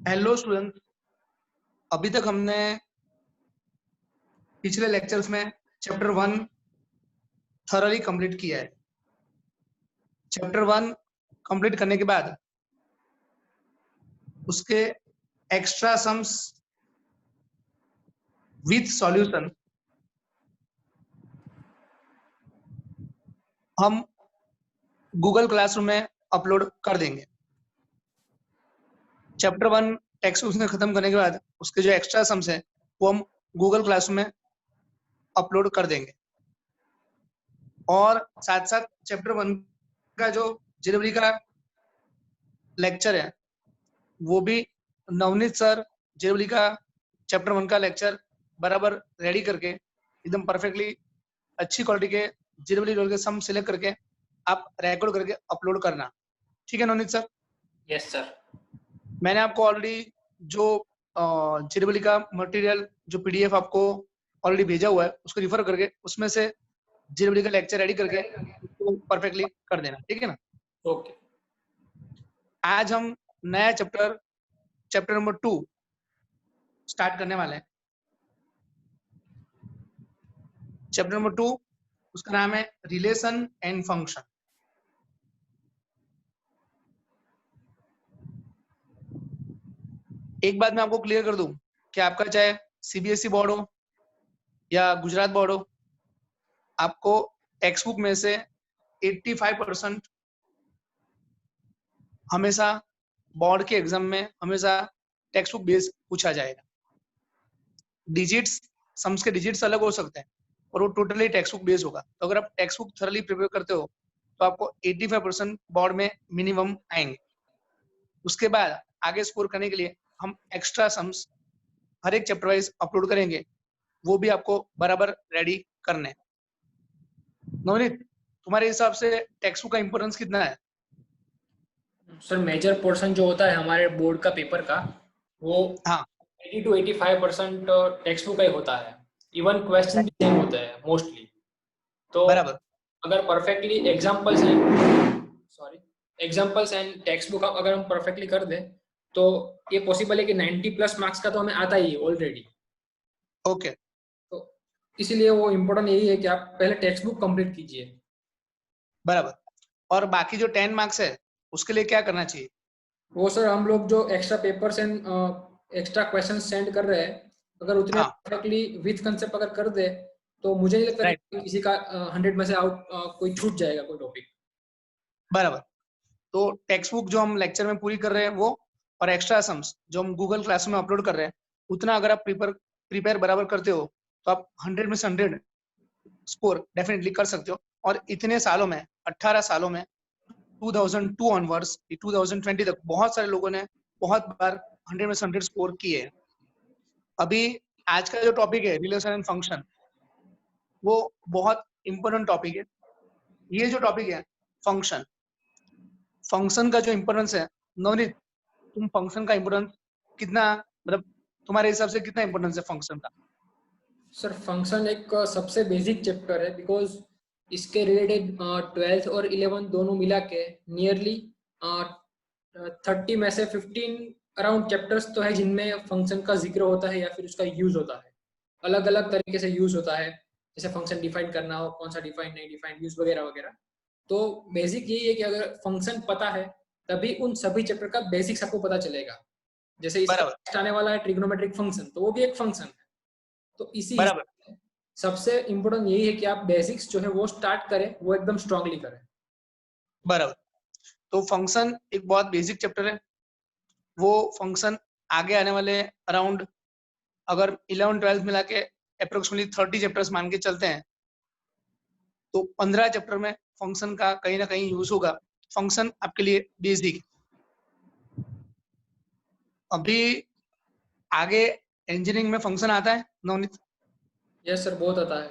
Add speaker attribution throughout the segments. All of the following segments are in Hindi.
Speaker 1: हेलो स्टूडेंट, अभी तक हमने पिछले लेक्चर्स में चैप्टर 1 थॉरली कंप्लीट किया है। चैप्टर 1 कंप्लीट करने के बाद उसके एक्स्ट्रा सम्स विथ सॉल्यूशन हम गूगल क्लासरूम में अपलोड कर देंगे। चैप्टर 1 टेक्स्ट बुक में खत्म करने के बाद उसके जो एक्स्ट्रा सम्स है वो हम गूगल क्लासरूम में अपलोड कर देंगे। और साथ साथ चैप्टर 1 का जो जनवरी का लेक्चर है वो भी नवनीत सर जनवरी का चैप्टर 1 का लेक्चर बराबर रेडी करके एकदम परफेक्टली अच्छी क्वालिटी के जनवरी रोल के सम सिलेक्ट करके आप रिकॉर्ड करके अपलोड करना। ठीक है नवनीत सर?
Speaker 2: Yes sir.
Speaker 1: मैंने आपको ऑलरेडी जो जनवरी का मटेरियल जो पीडीएफ आपको ऑलरेडी भेजा हुआ है उसको रिफर करके उसमें से जनवरी का लेक्चर रेडी करके उसको परफेक्टली कर देना। ठीक है ना?
Speaker 2: ओके।
Speaker 1: आज हम नया चैप्टर नंबर 2 स्टार्ट करने वाले हैं। चैप्टर नंबर 2 उसका नाम है रिलेशन एंड फंक्शन। एक बात मैं आपको क्लियर कर दूं कि आपका चाहे सीबीएसई बोर्ड हो या गुजरात बोर्ड हो, आपको टेक्स्ट बुक में से 85% हमेशा बोर्ड के एग्जाम में हमेशा टेक्स्ट बुक बेस पूछा जाएगा। डिजिट्स सम्स के डिजिट्स अलग हो सकते हैं और वो टोटली टेक्स्ट बुक बेस होगा। तो अगर आप टेक्स्ट बुक थोरली प्रिपेयर करते हो तो आपको 85% बोर्ड में मिनिमम आएंगे। उसके बाद आगे स्कोर करने के लिए हम एक्स्ट्रा सम्स हर एक चैप्टर वाइज अपलोड करेंगे, वो भी आपको बराबर रेडी करने। नवनीत, तुम्हारे हिसाब से टेक्स्ट बुक का इंपोर्टेंस कितना है?
Speaker 2: सर मेजर पोर्शन जो होता है हमारे बोर्ड का पेपर का वो
Speaker 1: हाँ
Speaker 2: 80 to 85% टेक्स्ट बुक का ही होता है। इवन क्वेश्चन भी सेम होते हैं मोस्टली। तो
Speaker 1: बराबर।
Speaker 2: अगर perfectly examples and text book अगर हम परफेक्टली कर दें तो ये पॉसिबल है कि 90 प्लस मार्क्स का तो हमें आता ही है ऑलरेडी।
Speaker 1: ओके
Speaker 2: तो इसीलिए वो इम्पोर्टेंट यही है कि आप पहले टेक्स्ट बुक कंप्लीट कीजिए।
Speaker 1: बराबर। और बाकी जो 10 मार्क्स है उसके लिए क्या करना चाहिए?
Speaker 2: वो सर हम लोग जो extra papers and extra question send कर रहे हैं अगर उतने
Speaker 1: हाँ
Speaker 2: परफेक्टली विथ कंसेप्ट अगर कर दे तो मुझे नहीं लगता
Speaker 1: राइट,
Speaker 2: कि किसी का 100 में से आउट कोई छूट जाएगा कोई टॉपिक।
Speaker 1: बराबर। तो टेक्स्ट बुक जो हम लेक्चर में पूरी कर रहे हैं वो और एक्स्ट्रा सम्स जो हम गूगल क्लास में अपलोड कर रहे हैं उतना अगर आप प्रिपेयर बराबर करते हो तो आप 100 में से 100 स्कोर डेफिनेटली कर सकते हो। और इतने सालों में 18 सालों में 2002 ऑनवर्ड्स 2020 तक बहुत सारे लोगों ने बहुत बार 100 में से 100 स्कोर किए हैं। अभी आज का जो टॉपिक है रिलेशन एंड फंक्शन वो बहुत इंपॉर्टेंट टॉपिक है। ये जो टॉपिक है फंक्शन फंक्शन का जो इंपॉर्टेंस है, नवनीत तुम फंक्शन का इंपॉर्टेंस कितना, मतलब तुम्हारे हिसाब से कितना इंपॉर्टेंस है फंक्शन का?
Speaker 2: सर फंक्शन एक सबसे बेसिक चैप्टर है बिकॉज इसके रिलेटेड 12th और 11th दोनों मिला के नियरली 30 में से 15 अराउंड चैप्टर्स तो है जिनमें फंक्शन का जिक्र होता है या फिर उसका यूज होता है। अलग अलग तरीके से यूज होता है जैसे फंक्शन डिफाइन करना हो कौन सा डिफाइन नहीं डिफाइन यूज वगैरह वगैरह। तो बेसिक यही है कि अगर फंक्शन पता है तभी उन सभी चैप्टर का बेसिक्स आपको पता चलेगा। जैसे इसका
Speaker 1: बराबर
Speaker 2: नेक्स्ट आने वाला है ट्रिग्नोमेट्रिक फंक्शन तो वो भी एक फंक्शन है। तो इसी
Speaker 1: बराबर
Speaker 2: सबसे इम्पोर्टेंट यही है कि आप बेसिक्स जो है वो स्टार्ट करें वो एकदम स्ट्रांगली करें।
Speaker 1: बराबर। तो फंक्शन एक बहुत बेसिक चैप्टर है। वो फंक्शन आगे आने वाले अराउंड अगर 11-12 मिला के अप्रोक्सीमेटली 30 चैप्टर्स मान के चलते हैं तो 15 चैप्टर में फंक्शन का कहीं ना कहीं यूज होगा। फंक्शन आपके लिए बेसिक। अभी आगे इंजीनियरिंग में फंक्शन आता है नवनीत,
Speaker 2: यस सर बहुत आता है।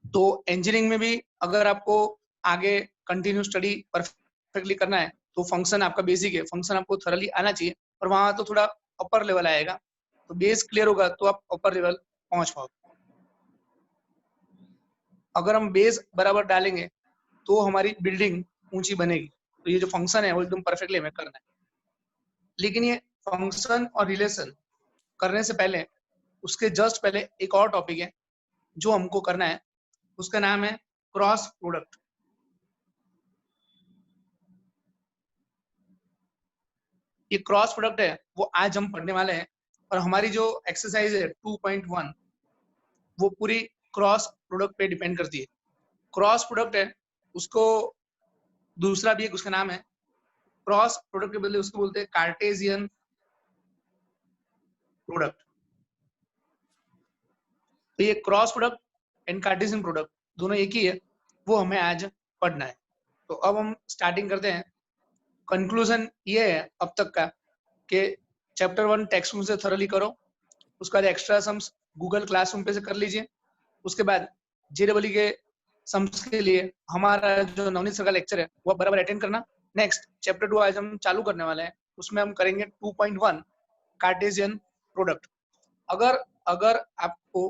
Speaker 1: तो इंजीनियरिंग में भी अगर आपको आगे कंटिन्यू स्टडी परफेक्टली करना है तो फंक्शन आपका बेसिक है, फंक्शन आपको थोरली आना चाहिए। और वहां तो थोड़ा अपर लेवल आएगा, तो बेस क्लियर होगा तो आप अपर लेवल पहुंच पाओगे। अगर हम बेस बराबर डालेंगे तो हमारी बिल्डिंग ऊंची बनेगी। तो ये जो फंक्शन है वो एकदम परफेक्टली हमें करना है। लेकिन ये फंक्शन और रिलेशन करने से पहले, उसके जस्ट पहले एक और टॉपिक है जो हमको करना है, उसका नाम है क्रॉस प्रोडक्ट। ये क्रॉस प्रोडक्ट है वो आज हम पढ़ने वाले हैं, और हमारी जो एक्सरसाइज है 2.1 वो पूरी क्रॉस प्रोडक्ट पे डिपेंड करती है। क्रॉस प्रोडक्ट है उसको दूसरा भी एक उसका नाम है, क्रॉस प्रोडक्ट के बदले उसको बोलते हैं कार्टेशियन प्रोडक्ट। तो ये cross product and Cartesian product दोनों एक ही है, वो हमें आज पढ़ना है। तो अब हम स्टार्टिंग करते हैं। कंक्लूजन ये है अब तक का कि चैप्टर 1 टेक्स्ट बुक से थॉरली करो, उसके बाद एक्स्ट्रा सम्स गूगल क्लासरूम पे से कर लीजिए, उसके बाद जेडब्ल्यू के सम्स के लिए हमारा जो नवनीत सर का लेक्चर है वो बराबर अटेंड करना। नेक्स्ट चैप्टर 2 आज हम चालू करने वाले हैं, उसमें हम करेंगे 2.1 कार्टेशियन प्रोडक्ट। अगर अगर आपको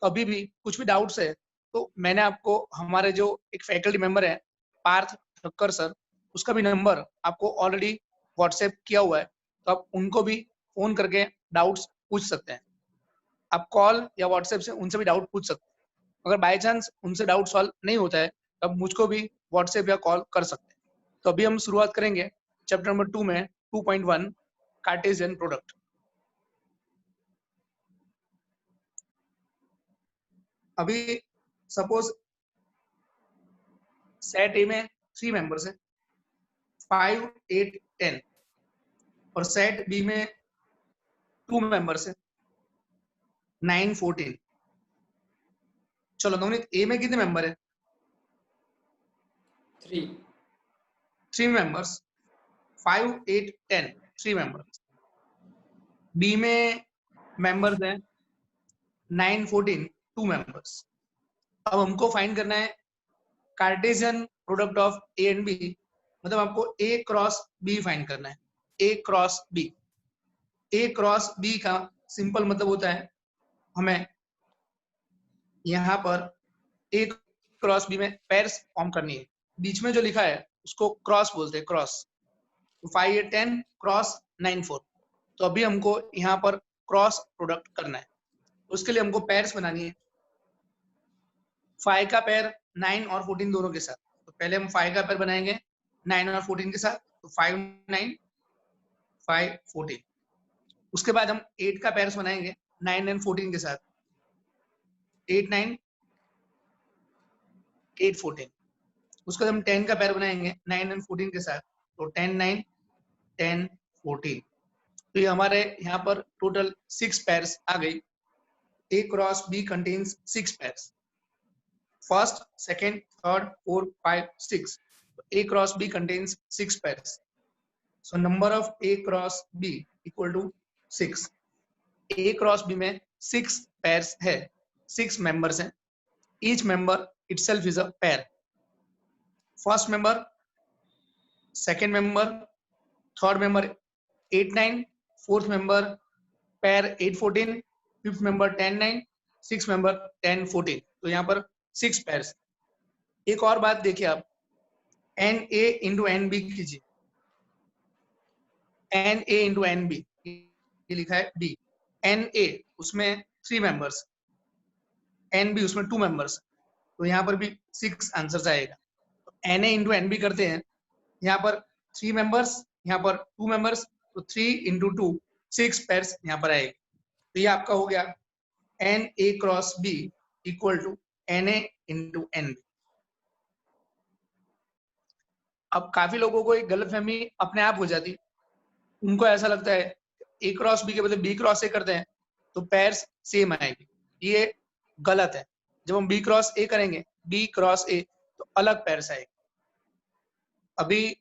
Speaker 1: कभी भी कुछ भी डाउट्स है तो मैंने आपको हमारे जो एक फैकल्टी मेंबर है पार्थ ठक्कर सर, उसका भी नंबर आपको ऑलरेडी व्हाट्सएप किया हुआ है, तो आप उनको भी फोन करके डाउट्स पूछ सकते हैं। आप कॉल या व्हाट्सएप से उनसे भी डाउट पूछ सकते हैं। अगर बाय चांस उनसे डाउट सॉल्व नहीं होता है तब मुझको भी व्हाट्सएप या कॉल कर सकते हैं। तो अभी हम शुरुआत करेंगे चैप्टर नंबर 2 में 2.1 कार्टेशियन प्रोडक्ट। अभी सपोज सेट ए में 3 मेंबर्स है 5, 8, 10, और सेट बी में 2 मेंबर्स है 9, 14। चलो नवनीत, ए में कितने मेंबर है? 3 मेंबर्स, 5, 8, 10, 3 मेंबर्स। बी में मेंबर्स है 9, 14, 2 मेंबर्स। अब हमको फाइंड करना है Cartesian product of A and B, मतलब आपको ए क्रॉस बी फाइंड करना है। A cross B, A cross B का सिंपल मतलब होता है हमें यहाँ पर ए क्रॉस बी में पेयर्स फॉर्म करनी है। बीच में जो लिखा है उसको क्रॉस बोलते हैं, क्रॉस। 5, 8, 10 क्रॉस 9, 4। तो अभी हमको यहाँ पर क्रॉस प्रोडक्ट करना है, उसके लिए हमको पेयर्स बनानी है। 5 का पेयर 9 और 14 दोनों के साथ। तो पहले हम 5 का पेयर बनाएंगे 9 और 14 के साथ, तो 5, 9, 5, 14। उसके बाद हम 8 का पेयर्स बनाएंगे 9 एंड 14 के साथ, 8, 9, 8, 14। उसके बाद हम 10 का पेयर बनाएंगे 9 एंड 14 के साथ, तो 10, 9, 10, 14। तो ये हमारे यहाँ पर टोटल 6 पेयर्स आ गई। A cross B contains 6 pairs. First, second, third, 4, 5, 6. A cross B contains 6 pairs. So number of A cross B equal to 6. A cross B में 6 pairs है, 6 members हैं. Each member itself is a pair. First member, second member, third member 8, 9, fourth member pair 8, 14, fifth member 10, 9, sixth member 10, 14. तो यहाँ पर 6 pairs। एक और बात देखिए आप, N A into N B कीजिए, N A into N B, ये लिखा है बी। एन ए उसमें 3 मेंबर्स, एन बी उसमें 2 मेंबर्स, तो यहाँ पर भी 6 आंसर आएगा। तो n A into N B करते हैं, यहाँ पर 3 मेंबर्स, यहाँ पर 2 मेंबर्स, तो 3 इंटू 2 6 पेयर्स यहाँ पर आएगी। तो ये आपका हो गया n A cross B equal to n A into N B. अब काफी लोगों को एक गलतफहमी अपने आप हो जाती, उनको ऐसा लगता है ए क्रॉस बी के बदले बी क्रॉस ए करते हैं तो पेयर्स सेम आएगी। ये गलत है। जब हम बी क्रॉस ए करेंगे, बी क्रॉस ए, तो अलग पेयर्स आएगी। अभी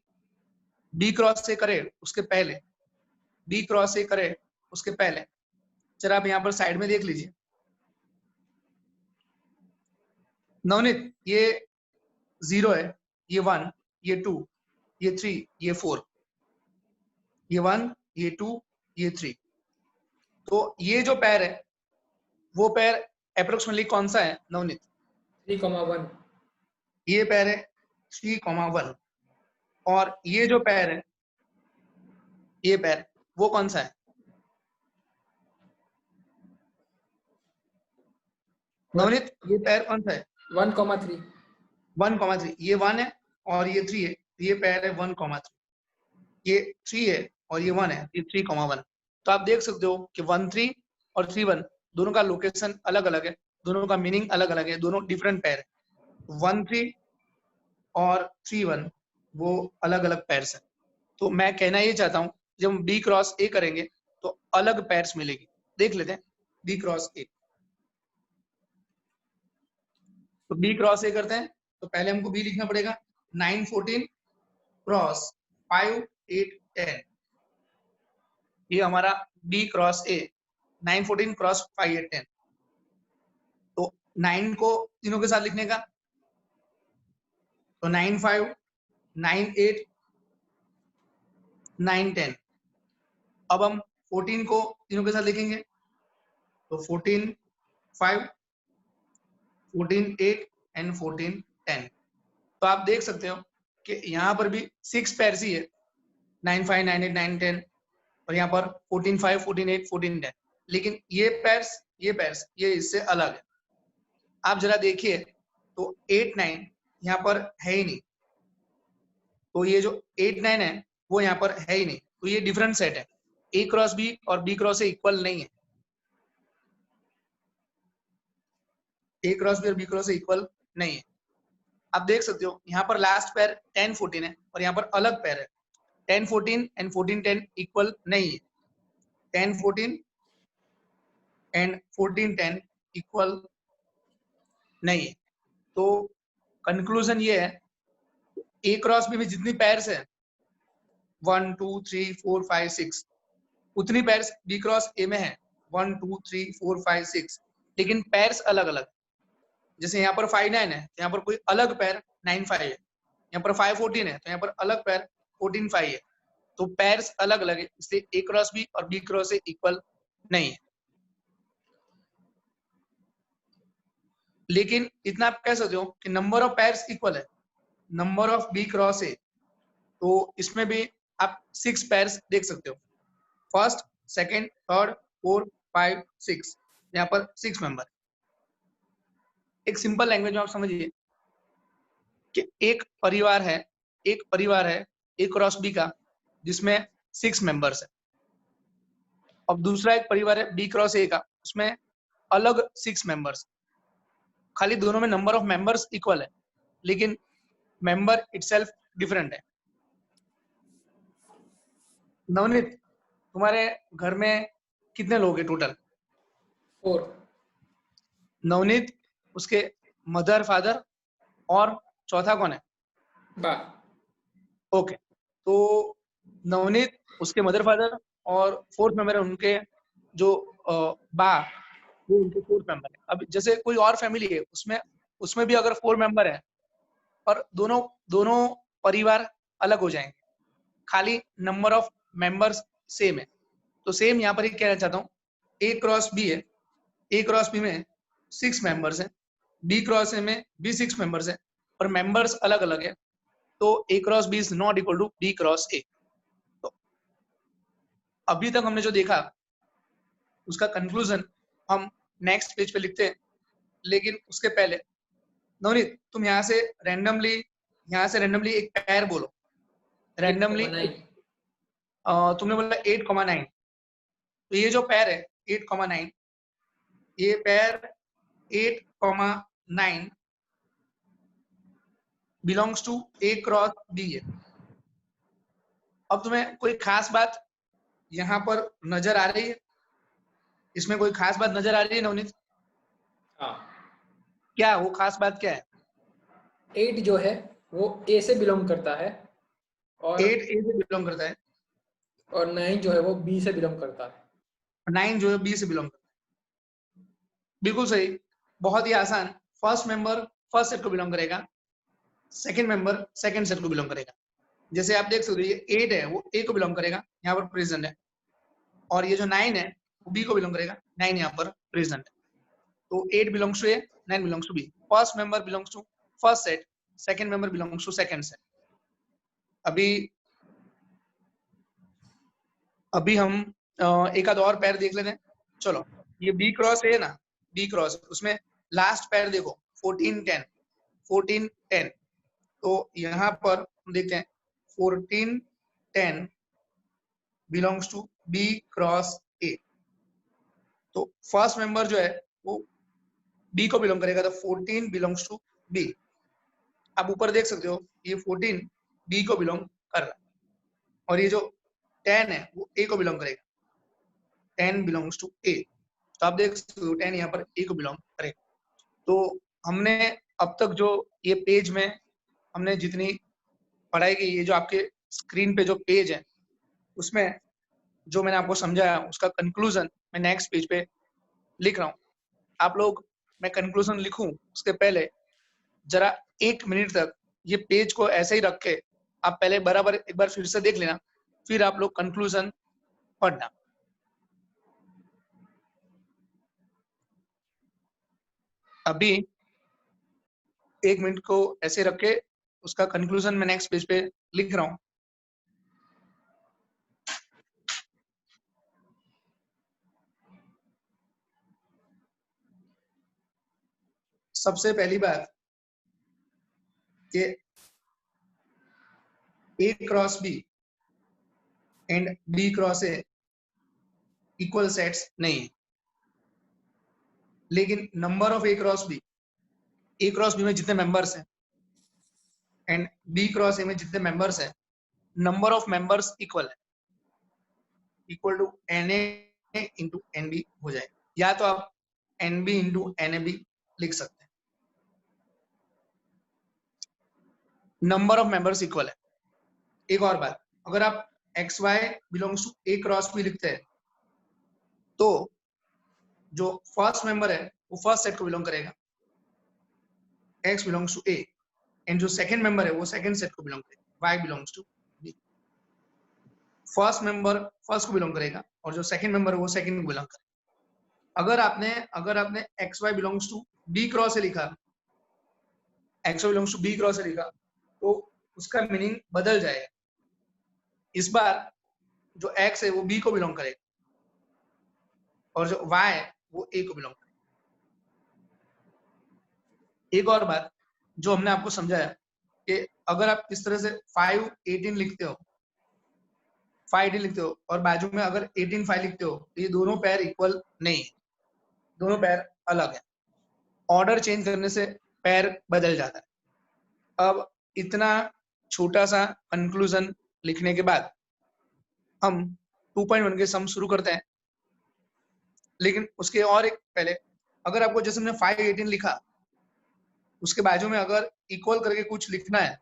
Speaker 1: बी क्रॉस ए करे उसके पहले, बी क्रॉस ए करे उसके पहले, जरा आप यहाँ पर साइड में देख लीजिए। नवनीत, ये 0 है, ये 1, ये 2, ये 3, ये 4, ये 1, ये 2, ये 3। तो ये जो पैर है वो पैर अप्रोक्सीमेटली कौन सा है नवनीत?
Speaker 2: 3,1।
Speaker 1: ये पैर है 3,1, और ये जो पैर है ये पैर वो कौन सा है? नवनीत ये पैर कौन सा है?
Speaker 2: 1,3।
Speaker 1: 1,3 ये 1 है और ये 3 है, ये पैर है 1,3, ये 3 है और ये 1 है, ये 3,1। तो आप देख सकते हो कि 1,3 और 3,1 दोनों का लोकेशन अलग अलग है, दोनों का मीनिंग अलग अलग है, दोनों डिफरेंट पैर है। 1,3 और 3,1 वो अलग अलग पैर्स है। तो मैं कहना ये चाहता हूँ जब हम बी क्रॉस ए करेंगे तो अलग पैर्स मिलेगी। देख लेते हैं बी क्रॉस ए। तो बी क्रॉस ए करते हैं तो पहले हमको बी लिखना पड़ेगा 9, 14 क्रॉस 5, 8, 10। ये हमारा बी क्रॉस ए 9, 14 क्रॉस 5, 8, 10। तो 9 को तीनों के साथ लिखने का तो 9, 5, 9, 8, 9, 10। अब हम 14 को तीनों के साथ लिखेंगे तो 14, 5, 14, 8 एंड 14, 10। तो आप देख सकते हो कि यहाँ पर भी 6 पैर्स ही है, 9, 5, 9, 8, 9, 10 और यहाँ पर 14, 5, 14, 8, 14, 10। लेकिन ये पैर्स ये इससे अलग है। आप जरा देखिए तो 8, 9 यहाँ पर है ही नहीं, तो ये जो 8, 9 है वो यहाँ पर है ही नहीं, तो ये डिफरेंट सेट है। ए क्रॉस बी और बी क्रॉस ए इक्वल नहीं है, ए क्रॉस बी और बी क्रॉस ए इक्वल नहीं है। आप देख सकते हो यहाँ पर लास्ट पैर 10, 14 है और यहाँ पर अलग पैर है। 10, 14 एंड 14, 10 इक्वल नहीं है। 10, 14 एंड 14, 10 इक्वल नहीं है। तो कंक्लूजन ये है ए क्रॉस बी में जितनी पैर्स है 1, 2, 3, 4, 5, 6 उतनी पैर्स बी क्रॉस ए में है 1, 2, 3, 4, 5, 6, लेकिन पैर्स अलग अलग। जैसे यहाँ पर 5, 9 है तो यहाँ पर कोई अलग पैर 9, 5 है, यहाँ पर 5, 14 है तो यहाँ पर अलग पैर 14, 5 है। तो पैर्स अलग अलग है, इसलिए ए क्रॉस बी और बी क्रॉस ए इक्वल नहीं है। लेकिन इतना आप कह सकते हो कि नंबर ऑफ पैर्स इक्वल है, number of B cross A. तो इसमें भी आप 6 पैर्स देख सकते हो, फर्स्ट, सेकंड, थर्ड, 4, 5, 6, यहाँ पर 6 मेंबर। एक सिंपल लैंग्वेज में आप समझिए कि एक परिवार है ए क्रॉस बी का जिसमें 6 मेंबर्स है, अब दूसरा एक परिवार है बी क्रॉस ए का, उसमें अलग 6 मेंबर्स। खाली दोनों में नंबर ऑफ मेंबर्स इक्वल है लेकिन मेंबर इटसेल्फ डिफरेंट है। नवनीत तुम्हारे घर में कितने लोग हैं टोटल?
Speaker 2: 4।
Speaker 1: नवनीत, उसके मदर, फादर और चौथा कौन है?
Speaker 2: बा।
Speaker 1: ओके, तो नवनीत, उसके मदर, फादर और फोर्थ मेंबर है उनके जो बा, वो उनके फोर्थ मेंबर है। अब जैसे कोई और फैमिली है उसमें भी अगर 4 मेंबर है और दोनों परिवार अलग हो जाएंगे, खाली नंबर ऑफ मेंबर्स सेम है। तो सेम यहाँ पर ही कहना चाहता हूँ, ए क्रॉस बी है, ए क्रॉस बी में 6 मेंबर्स हैं, बी क्रॉस ए में भी 6 मेंबर्स हैं और मेंबर्स अलग अलग है। तो A cross B is not equal to B cross A. तो अभी तक हमने जो देखा उसका कंक्लूजन हम नेक्स्ट पेज पे लिखते हैं, लेकिन उसके पहले नवनीत तुम यहाँ से रैंडमली एक पैर बोलो। रैंडमली
Speaker 2: 8,9।
Speaker 1: तुमने बोला 8,9, तो ये जो पैर है 8,9, ये pair 8,9 belongs to A cross B है। अब तुम्हें कोई खास बात यहाँ पर नजर आ रही है? इसमें कोई खास बात नजर आ रही है नवनीत?
Speaker 2: हाँ,
Speaker 1: क्या वो खास बात क्या है?
Speaker 2: 8 जो है वो ए से बिलोंग करता है और
Speaker 1: 8 ए से बिलोंग करता है
Speaker 2: 9 जो है वो बी से बिलोंग करता है।
Speaker 1: और 9 जो है बी से बिलोंग करता है। बिल्कुल सही, बहुत ही आसान। फर्स्ट मेंबर फर्स्ट सेट को बिलोंग करेगा, सेकंड मेंबर सेकंड सेट को बिलोंग करेगा। जैसे आप देख सकते हो ये 8 है वो ए को बिलोंग करेगा, यहाँ पर प्रेजेंट है, और ये जो 9 है वो बी को बिलोंग करेगा, 9 यहाँ पर प्रेजेंट है। तो 8 belongs to A, 9 belongs to B. First member belongs to first set, second member belongs to second set. अभी अभी हम एक आध और पैर देख लेते हैं। चलो, ये बी क्रॉस है ना, बी क्रॉस, उसमें लास्ट पैर देखो 14 10, 14 10। तो यहाँ पर हम देखते हैं 14 10 belongs to B cross A. तो फर्स्ट मेंबर जो है वो बी को बिलोंग करेगा, तो 14 बिलोंग्स टू बी। आप ऊपर देख सकते हो ये 14 बी को बिलोंग कर रहा है, और ये जो 10 है वो ए को बिलोंग करेगा, 10 बिलोंग्स टू ए। तो आप देख सकते हो 10 यहाँ पर ए को बिलोंग करेगा। तो हमने अब तक जो ये पेज में हमने जितनी पढ़ाई की, ये जो आपके स्क्रीन पे जो पेज है उसमें जो मैंने आपको समझाया उसका कंक्लूजन मैं नेक्स्ट पेज पे लिख रहा हूँ। आप लोग, मैं कंक्लूजन लिखूं उसके पहले जरा 1 मिनट तक ये पेज को ऐसे ही रख के आप पहले बराबर एक बार फिर से देख लेना, फिर आप लोग कंक्लूजन पढ़ना। अभी 1 मिनट को ऐसे रख के उसका कंक्लूजन मैं नेक्स्ट पेज पे लिख रहा हूँ। सबसे पहली बात कि A cross B and B cross A equal sets नहीं है, लेकिन number of A cross B में जितने मेंबर्स हैं एंड बी क्रॉस ए में जितने मेंबर्स हैं, नंबर ऑफ मेंबर्स इक्वल है, equal to n A into N B हो जाए, या तो आप n B into n A B लिख सकते हैं। नंबर ऑफ मेंबर्स इक्वल है। एक और बात, अगर आप x y belongs to A cross B लिखते हैं तो जो फर्स्ट मेंबर है वो फर्स्ट सेट को बिलोंग करेगा, x belongs to A, and जो सेकंड मेंबर है वो सेकंड सेट को बिलोंग करेगा, y belongs to B. First member first को बिलोंग करेगा और जो सेकंड मेंबर है वो सेकंड को बिलोंग करेगा। अगर आपने x y belongs to B cross से लिखा, x y belongs to B cross से लिखा, तो उसका मीनिंग बदल जाएगा। इस बार जो एक्स है वो बी को बिलोंग करेगा और जो वाई है वो ए को बिलोंग करेगा। एक और बात जो हमने आपको समझाया कि अगर आप इस तरह से 5 18 लिखते हो, 5 18 लिखते हो और बाजू में अगर 18 5 लिखते हो, तो ये दोनों पैर इक्वल नहीं है, दोनों पैर अलग है। ऑर्डर चेंज करने से पैर बदल जाता है। अब इतना छोटा सा कंक्लूजन लिखने के बाद हम 2.1 के सम शुरू करते हैं। लेकिन उसके और एक पहले, अगर आपको जैसे हमने 5 18 लिखा, उसके बाजू में अगर इक्वल करके कुछ लिखना है,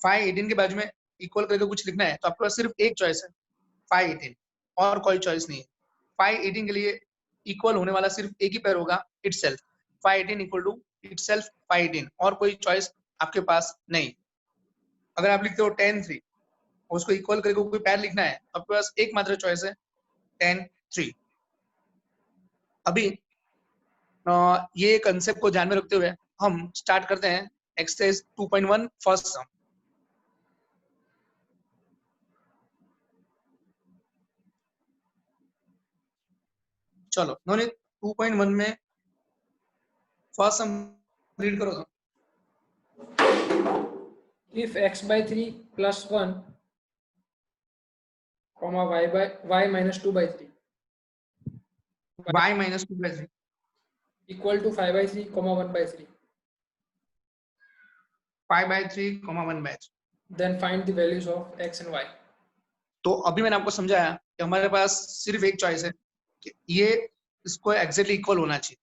Speaker 1: 5 18 के बाजू में इक्वल करके कुछ लिखना है, तो आपके पास सिर्फ एक चॉइस है, 5 18, और कोई चॉइस नहीं है। 5 18 के लिए इक्वल होने वाला सिर्फ एक ही पैर होगा, इटसेल्फ। 5 18 इक्वल टू इटसेल्फ 5 18, और कोई चॉइस आपके पास नहीं। अगर आप लिखते हो 10 3 और उसको इक्वल करके कोई पैर लिखना है, तो आपके पास एकमात्र चॉइस है 10 3। अभी ये कंसेप्ट को ध्यान में रखते हुए हम स्टार्ट करते हैं एक्सरसाइज 2.1 फर्स्ट सम। चलो नोनी, 2.1 में फर्स्ट सम रीड करो तो।
Speaker 2: If x by 3 plus 1 comma y minus 2 by 3
Speaker 1: y minus 2 by 3
Speaker 2: equal to 5 by 3 comma 1 by 3,
Speaker 1: 5 by 3 1 by 3,
Speaker 2: then find the values of x and y.
Speaker 1: तो अभी मैंने आपको समझाया कि हमारे पास सिर्फ एक चॉइस है कि ये इसको एग्जैक्टली इक्वल होना चाहिए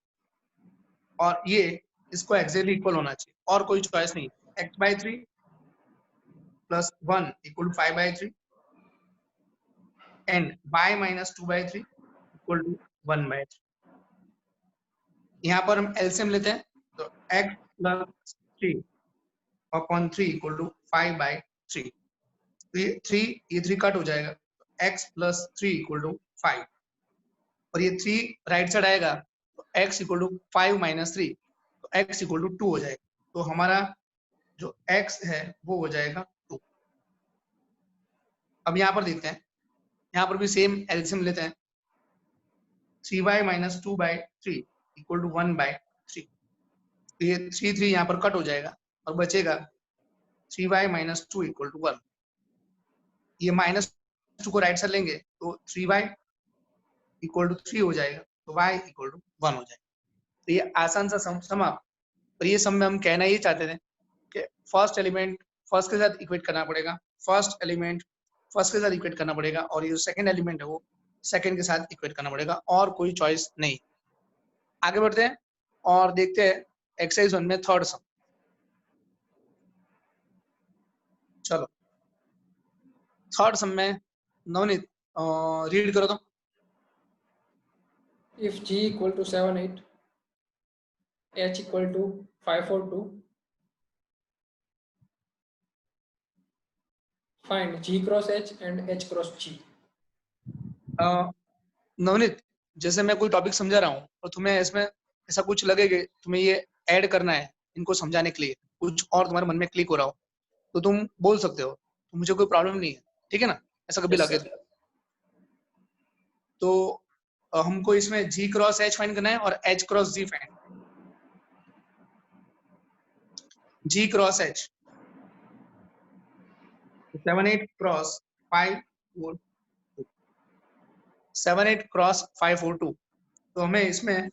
Speaker 1: और ये इसको एग्जैक्टली इक्वल होना चाहिए, और कोई चॉइस नहीं। x by 3 plus 1 equal to 5 by 3 and y minus 2 by 3 equal to 1 by 3। यहाँ पर हम एलसीएम लेते हैं, तो x plus 3 upon 3 equal to 5 by 3। ये 3 कट हो जाएगा, x plus 3 equal to 5, और ये 3 राइट साइड आएगा तो x equal to 5 minus 3, तो x equal to 2 हो जाएगा। तो हमारा जो x है वो हो जाएगा 2। अब यहाँ पर देखते हैं, यहाँ पर भी सेम एलसीएम लेते हैं, 3y माइनस 2/3 इक्वल टू 1/3। तो ये 3 यहाँ पर कट हो जाएगा और बचेगा 3y माइनस 2 इक्वल टू 1। ये -2 को राइट साइड लेंगे तो 3y इक्वल टू 3 हो जाएगा, तो y इक्वल टू 1 हो जाएगा। तो ये आसान सा सम आप, और ये सम में हम कहना ये चाहते थे कि फर्स्ट एलिमेंट फर्स्ट के साथ इक्वेट करना पड़ेगा, फर्स्ट एलिमेंट फर्स्ट के साथ इक्वेट करना पड़ेगा, और ये जो सेकंड एलिमेंट है वो सेकंड के साथ इक्वेट करना पड़ेगा, और कोई चॉइस नहीं। आगे बढ़ते हैं और देखते हैं एक्सरसाइज 1 में थर्ड सम। चलो थर्ड सम में नवनीत रीड करो तो।
Speaker 2: If G equal to 78, H equal to 542, find G cross H and H cross G.
Speaker 1: Navneet, जैसे मैं कोई टॉपिक समझा रहा हूँ और तुम्हें इसमें ऐसा कुछ लगे कि तुम्हें ये ऐड करना है इनको समझाने के लिए, कुछ और तुम्हारे मन में क्लिक हो रहा हो, तो तुम बोल सकते हो, तो मुझे कोई प्रॉब्लम नहीं है, ठीक है ना? ऐसा कभी
Speaker 2: Yes,
Speaker 1: लगे
Speaker 2: sir.
Speaker 1: तो हमको इसमें G क्रॉस H फाइंड करना है और H cross G find. G cross H 78 cross 542, 78 cross 542, तो हमें इसमें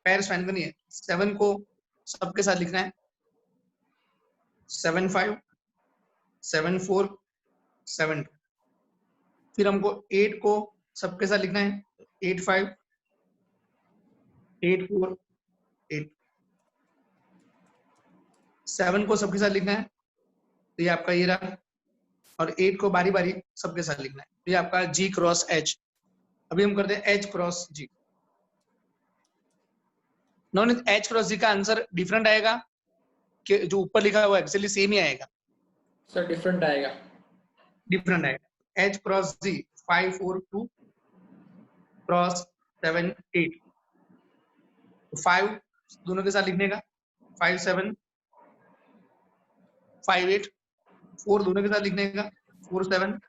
Speaker 1: पेयर्स फाइंड करनी है। 7 को सबके साथ लिखना है, 75 74 72। फिर हमको 8 को सबके साथ लिखना है, 85 84 8। 7 को सबके साथ लिखना है, तो ये आपका ये रहा, और 8 को बारी बारी सबके साथ लिखना है, तो ये आपका G क्रॉस H। अभी हम करते हैं H cross G। Navneet, H cross G का आंसर डिफरेंट आएगा कि जो ऊपर लिखा है वो एक्चुअली सेम ही आएगा?
Speaker 2: सर डिफरेंट आएगा।
Speaker 1: डिफरेंट आएगा। H क्रॉस G 542 क्रॉस 78, 5 दोनों के साथ लिखने का, 57 58, 4 दोनों के साथ लिखने का, 47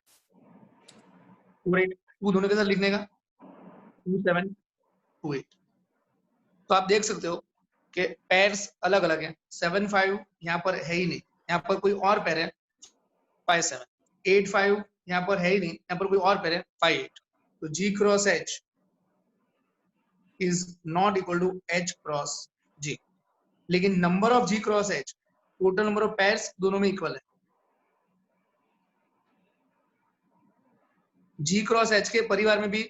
Speaker 1: 48, 2 दोनों के साथ लिखने का, 27 28। तो आप देख सकते हो कि पेयर्स अलग अलग हैं। 75 यहाँ पर है ही नहीं, यहाँ पर कोई और पेयर है 57। 85 यहाँ पर है ही नहीं, यहाँ पर कोई और पेयर है 58। तो G cross H is not equal to H cross G। लेकिन number of G cross H, total number of pairs दोनों में इक्वल है। G क्रॉस H के परिवार में भी,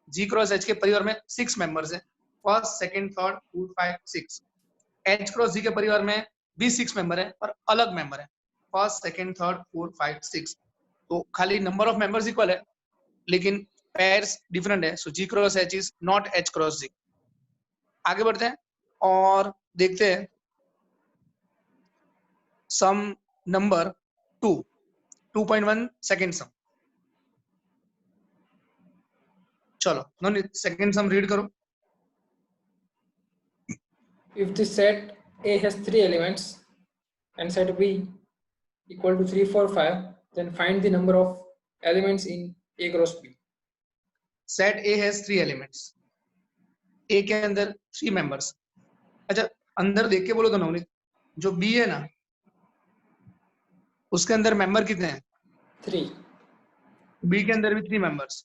Speaker 1: G क्रॉस H के परिवार में 6 मेंबर्स हैं, first second third fourth 5 6। H cross G के परिवार में भी 6 मेंबर है और अलग मेंबर है, फर्स्ट सेकंड थर्ड फोर्थ 5 6। तो खाली नंबर ऑफ मेंबर्स इक्वल है लेकिन पेयर्स डिफरेंट है, सो G cross H is not H cross G। आगे बढ़ते हैं और देखते हैं सम नंबर 2, 2.1 सेकंड सम। चलो नवनीत सेकंड सम रीड करो।
Speaker 2: If the set A has 3 elements and set B equal to 3 4 5, then find the number of elements in A cross B.
Speaker 1: Set A has 3 elements, A के अंदर 3 मेंबर्स। अच्छा अंदर देख के बोलो तो नवनीत, जो B है ना उसके अंदर मेंबर कितने हैं?
Speaker 2: 3.
Speaker 1: B के अंदर भी 3 मेंबर्स,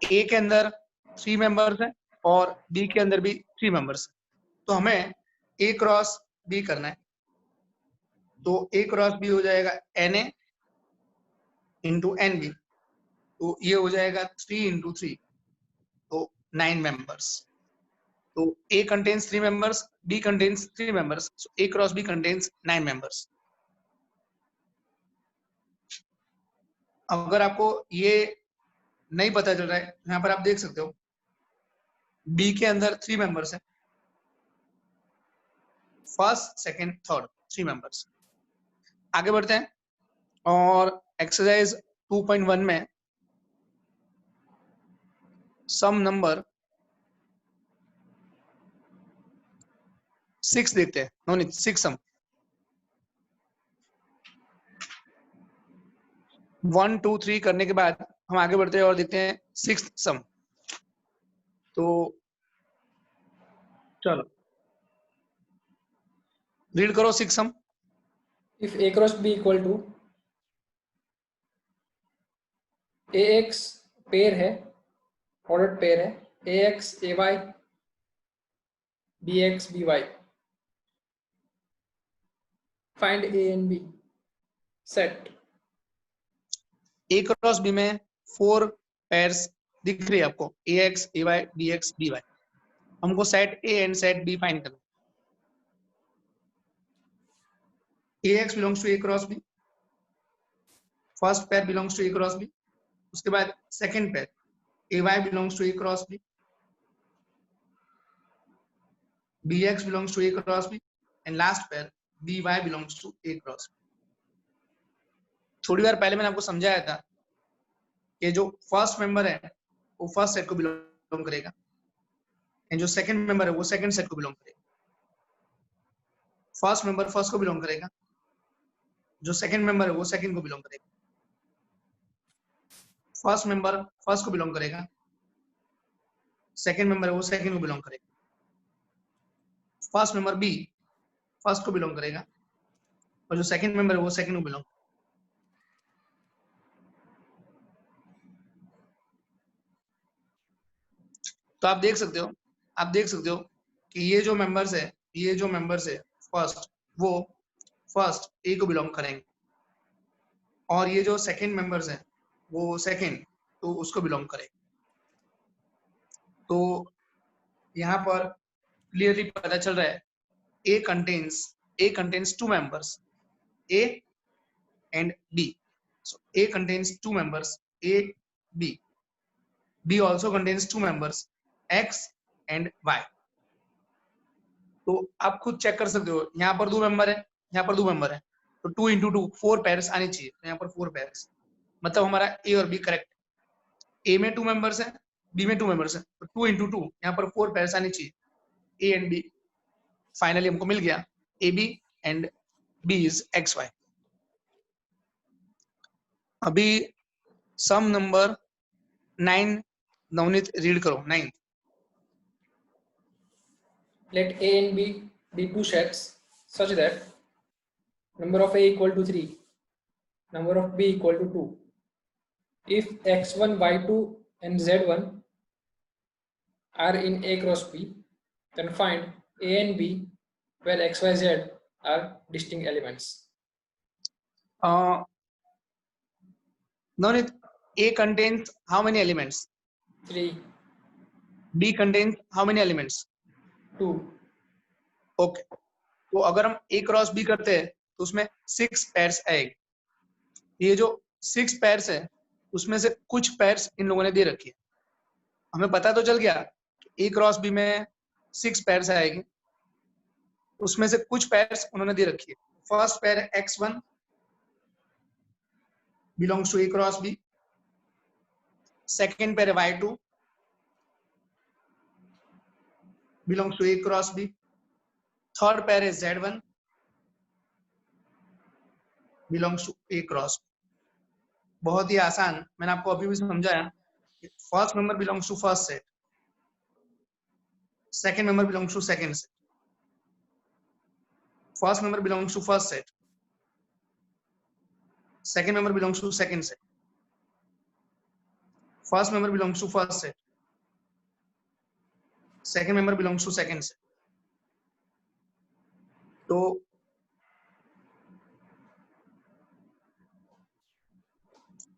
Speaker 1: A के अंदर 3 मेंबर्स हैं और B के अंदर भी 3 मेंबर्स। तो हमें A क्रॉस B करना है, तो A क्रॉस B हो जाएगा NA इंटू NB, तो ये हो जाएगा 3 इंटू 3, तो 9 मेंबर्स। तो A contains 3 members, B contains 3 members, so A cross B contains 9 members. अगर आपको ये नहीं पता चल रहा है, यहाँ पर आप देख सकते हो B के अंदर 3 members हैं, फर्स्ट सेकंड थर्ड 3 members। आगे बढ़ते हैं और एक्सरसाइज 2.1 में सम नंबर 6 देखते हैं। नवनीत 6 सम 1 2 3 करने के बाद हम आगे बढ़ते हैं और देखते हैं सिक्स्थ सम। तो चलो रीड करो sixth sum.
Speaker 2: If A cross B equal to AX pair है, ऑर्डर्ड पेयर है, AX AY BX BY, find A and B set.
Speaker 1: A cross B में 4 पेयर्स दिख रही है आपको, AX AY BX BY। हमको set A and set B find करना। AX belongs to A cross B, first pair belongs to A cross B. उसके बाद second pair AY belongs to A cross B, BX belongs to A cross B and last pair BY belongs to A cross B. थोड़ी बार पहले मैंने आपको समझाया था कि जो फर्स्ट मेंबर है वो फर्स्ट सेट को बिलोंग करेगा एंड जो सेकंड मेंबर है वो सेकंड सेट को बिलोंग करेगा। फर्स्ट मेंबर फर्स्ट को बिलोंग करेगा, जो सेकंड मेंबर है वो सेकंड को बिलोंग करेगा। फर्स्ट मेंबर फर्स्ट को बिलोंग करेगा, सेकंड मेंबर है वो सेकंड को बिलोंग करेगा। फर्स्ट मेंबर बी फर्स्ट को बिलोंग करेगा और जो सेकंड मेंबर है वो सेकंड को बिलोंग करेगा। तो आप देख सकते हो कि ये जो मेंबर्स है फर्स्ट, वो फर्स्ट ए को बिलोंग करेंगे और ये जो सेकंड मेंबर्स हैं वो सेकंड तो उसको बिलोंग करेंगे। तो यहाँ पर क्लियरली पता चल रहा है A contains two members A and B. So A contains two members A B. B also contains two members X and Y. तो आप खुद चेक कर सकते हो, यहाँ पर 2 मेंबर है, यहाँ पर 2 मेंबर है, तो 2 into 2 4 पेयर्स आनी चाहिए। तो यहाँ पर 4 पेयर्स, मतलब हमारा A और B करेक्ट। A में 2 मेंबर्स है, B में 2 मेंबर्स है, तो 2 into 2 यहाँ पर 4 पेयर्स आनी चाहिए A and B। फाइनली हमको मिल गया AB and B is XY। अभी सम नंबर 9 नवनीत रीड करो। 9
Speaker 2: Let A and B be two sets such that number of A equal to 3, number of B equal to 2. If x1, y2 and z1 are in A cross B, then find A and B where x, y, z are distinct elements.
Speaker 1: Navneet, A contains how many elements?
Speaker 2: 3,
Speaker 1: B contains how many elements?
Speaker 2: 2.
Speaker 1: Okay, तो अगर हम A क्रॉस B करते हैं तो उसमें 6 पेयर्स आएगी। ये जो 6 पेयर्स है उसमें से कुछ पेयर्स इन लोगों ने दे रखी है। हमें पता तो चल गया कि A क्रॉस B में 6 पेयर्स आएगी, उसमें से कुछ पेयर्स उन्होंने दे रखी है। फर्स्ट पेयर है x1 belongs to A cross B, second pair है y2 belongs to A cross B, third pair है z1 belongs to A cross B। बहुत ही आसान, मैंने आपको अभी भी समझाया। First member belongs to first set, second member belongs to second set, first member belongs to first set, second member belongs to second set, first member belongs to first set, second member belongs to second set.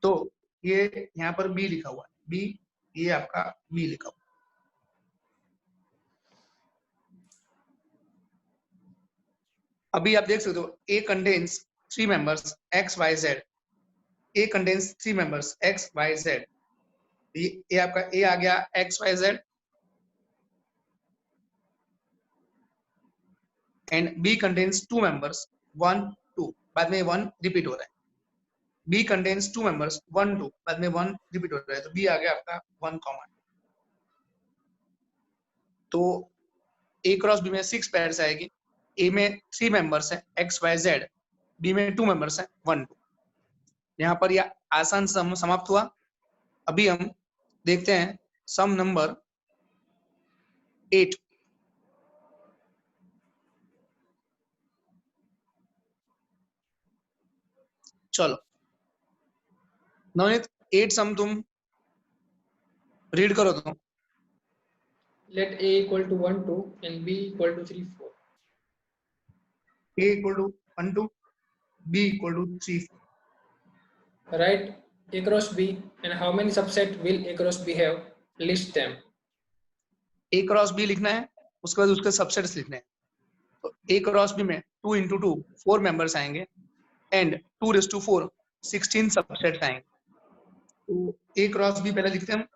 Speaker 1: तो ये यहाँ पर B लिखा हुआ है, B, ये आपका B लिखा हुआ है। अभी आप देख सकते हो A contains 3 members X, Y, Z। A contains 3 members X, Y, Z। ये आपका A आ गया X, Y, Z and B contains 2 members 1, 2। बाद में 1 रिपीट हो रहा है। B contains 2 members 1, 2। बाद में 1 रिपीट हो रहा है, तो B आ गया आपका 1, तो A क्रॉस B में 6 पेयर्स आएगी। A में 3 मेंबर्स है X, Y, Z, B में 2 मेंबर्स है 1, 2। यहाँ पर यह आसान समाप्त हुआ। अभी हम देखते हैं सम नंबर 8। चलो नवनीत 8 सम तुम रीड करो तो।
Speaker 2: Let a equal to 1 2 and b equal to 3 4.
Speaker 1: a equal to 1 2, b equal to 3 4।
Speaker 2: Write a cross b and how many subset will a cross b have? List them.
Speaker 1: a cross b लिखना है, उसके बाद उसके सबसेट्स लिखने हैं। तो a क्रॉस b में 2 into 2 4 मेंबर्स आएंगे एंड 2⁴ 16 सबसेट्स आएंगे। तो a क्रॉस b पहले लिखते हैं हम।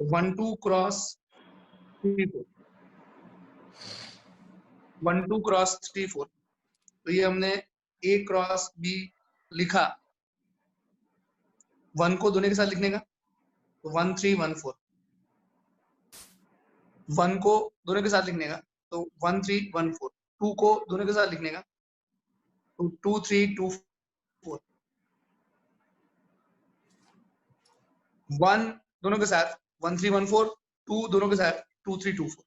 Speaker 1: 1 2 क्रॉस 3 4, 1 2 क्रॉस 3 4। तो ये हमने a क्रॉस b लिखा। 1 को दोनों के साथ लिखने का तो 1 3 1 4। 1 को दोनों के साथ लिखने का तो 1 3 1 4। 2 को दोनों के साथ लिखने का तो 2 3 2 4। 1 दोनों के साथ 1 3 1 4। 2 दोनों के साथ 2 3 2 4।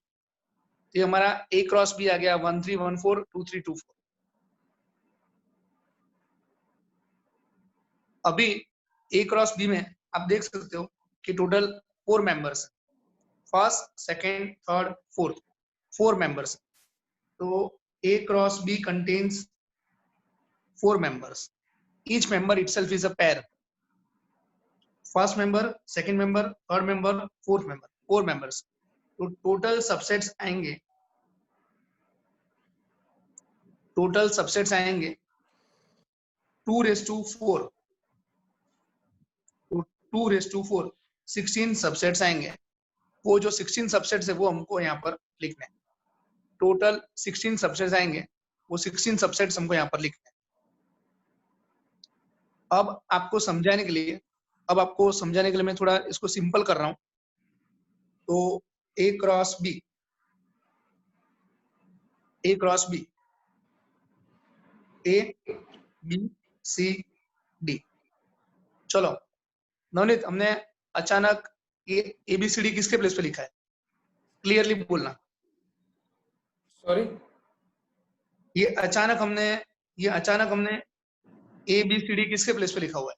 Speaker 1: ये हमारा a क्रॉस b आ गया 1 3 1 4 2 3 2 4। अभी a क्रॉस b में आप देख सकते हो कि total 4 members, first second third fourth, 4 members. तो a cross b contains 4 members. Each member itself is a pair. First member, second member, third member, fourth member, 4 members. तो टोटल सबसेट्स आएंगे, टोटल सबसेट्स आएंगे 2⁴। तो 2⁴ 16 सबसेट्स आएंगे। वो जो 16 सबसेट्स है वो हमको यहाँ पर लिखना है। टोटल 16 सबसेट्स आएंगे, वो 16 सबसेट्स हमको यहाँ पर लिखना है। अब आपको समझाने के लिए मैं थोड़ा इसको सिंपल कर रहा हूँ। तो a cross b, a cross b, a b c d। चलो नवनीत, हमने अचानक ये ABCD किसके प्लेस पे लिखा है? क्लियरली बोलना।
Speaker 2: Sorry.
Speaker 1: ये अचानक हमने ABCD किसके प्लेस पे लिखा हुआ है?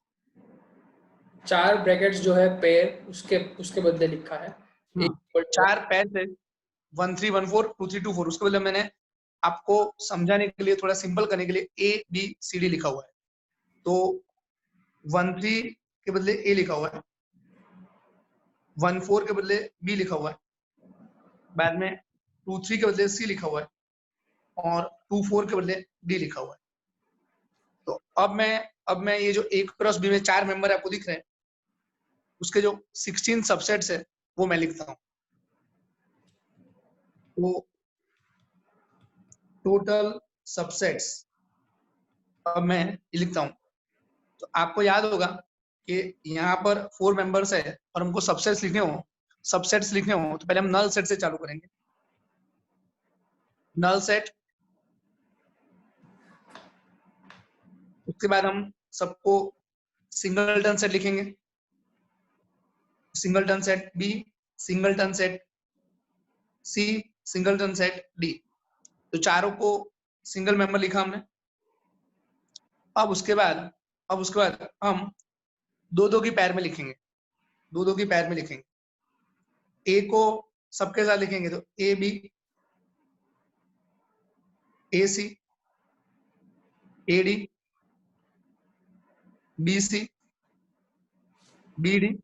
Speaker 2: 4 ब्रैकेट्स जो है पेयर उसके बदले लिखा है।
Speaker 1: 4 पैर से 1 3 1 4 2 3 2 4। उसके बदले मैंने आपको समझाने के लिए, थोड़ा सिंपल करने के लिए ABCD लिखा हुआ है। तो 1 3 के बदले A लिखा हुआ है, 1 4 के बदले B लिखा हुआ है, बाद में 2 3 के बदले C लिखा हुआ है और 2 4 के बदले D लिखा हुआ है। तो अब मैं ये जो A क्रॉस B में 4 मेंबर आपको दिख रहे हैं, उसके जो 16 सबसेट्स है वो मैं लिखता हूँ। तो टोटल सबसेट्स अब मैं लिखता हूँ। तो आपको याद होगा कि यहाँ पर 4 मेंबर्स है और हमको सबसेट्स लिखने हो तो पहले हम नल सेट से चालू करेंगे। नल सेट, उसके बाद हम सबको सिंगलटन सेट लिखेंगे। Singleton set B, singleton set C, singleton set D. तो चारों को सिंगल मेंबर लिखा हमने। अब उसके बाद हम दो की पैर में लिखेंगे, दो की पैर में लिखेंगे। ए को सबके साथ लिखेंगे तो A B, A C, A D, B C, B D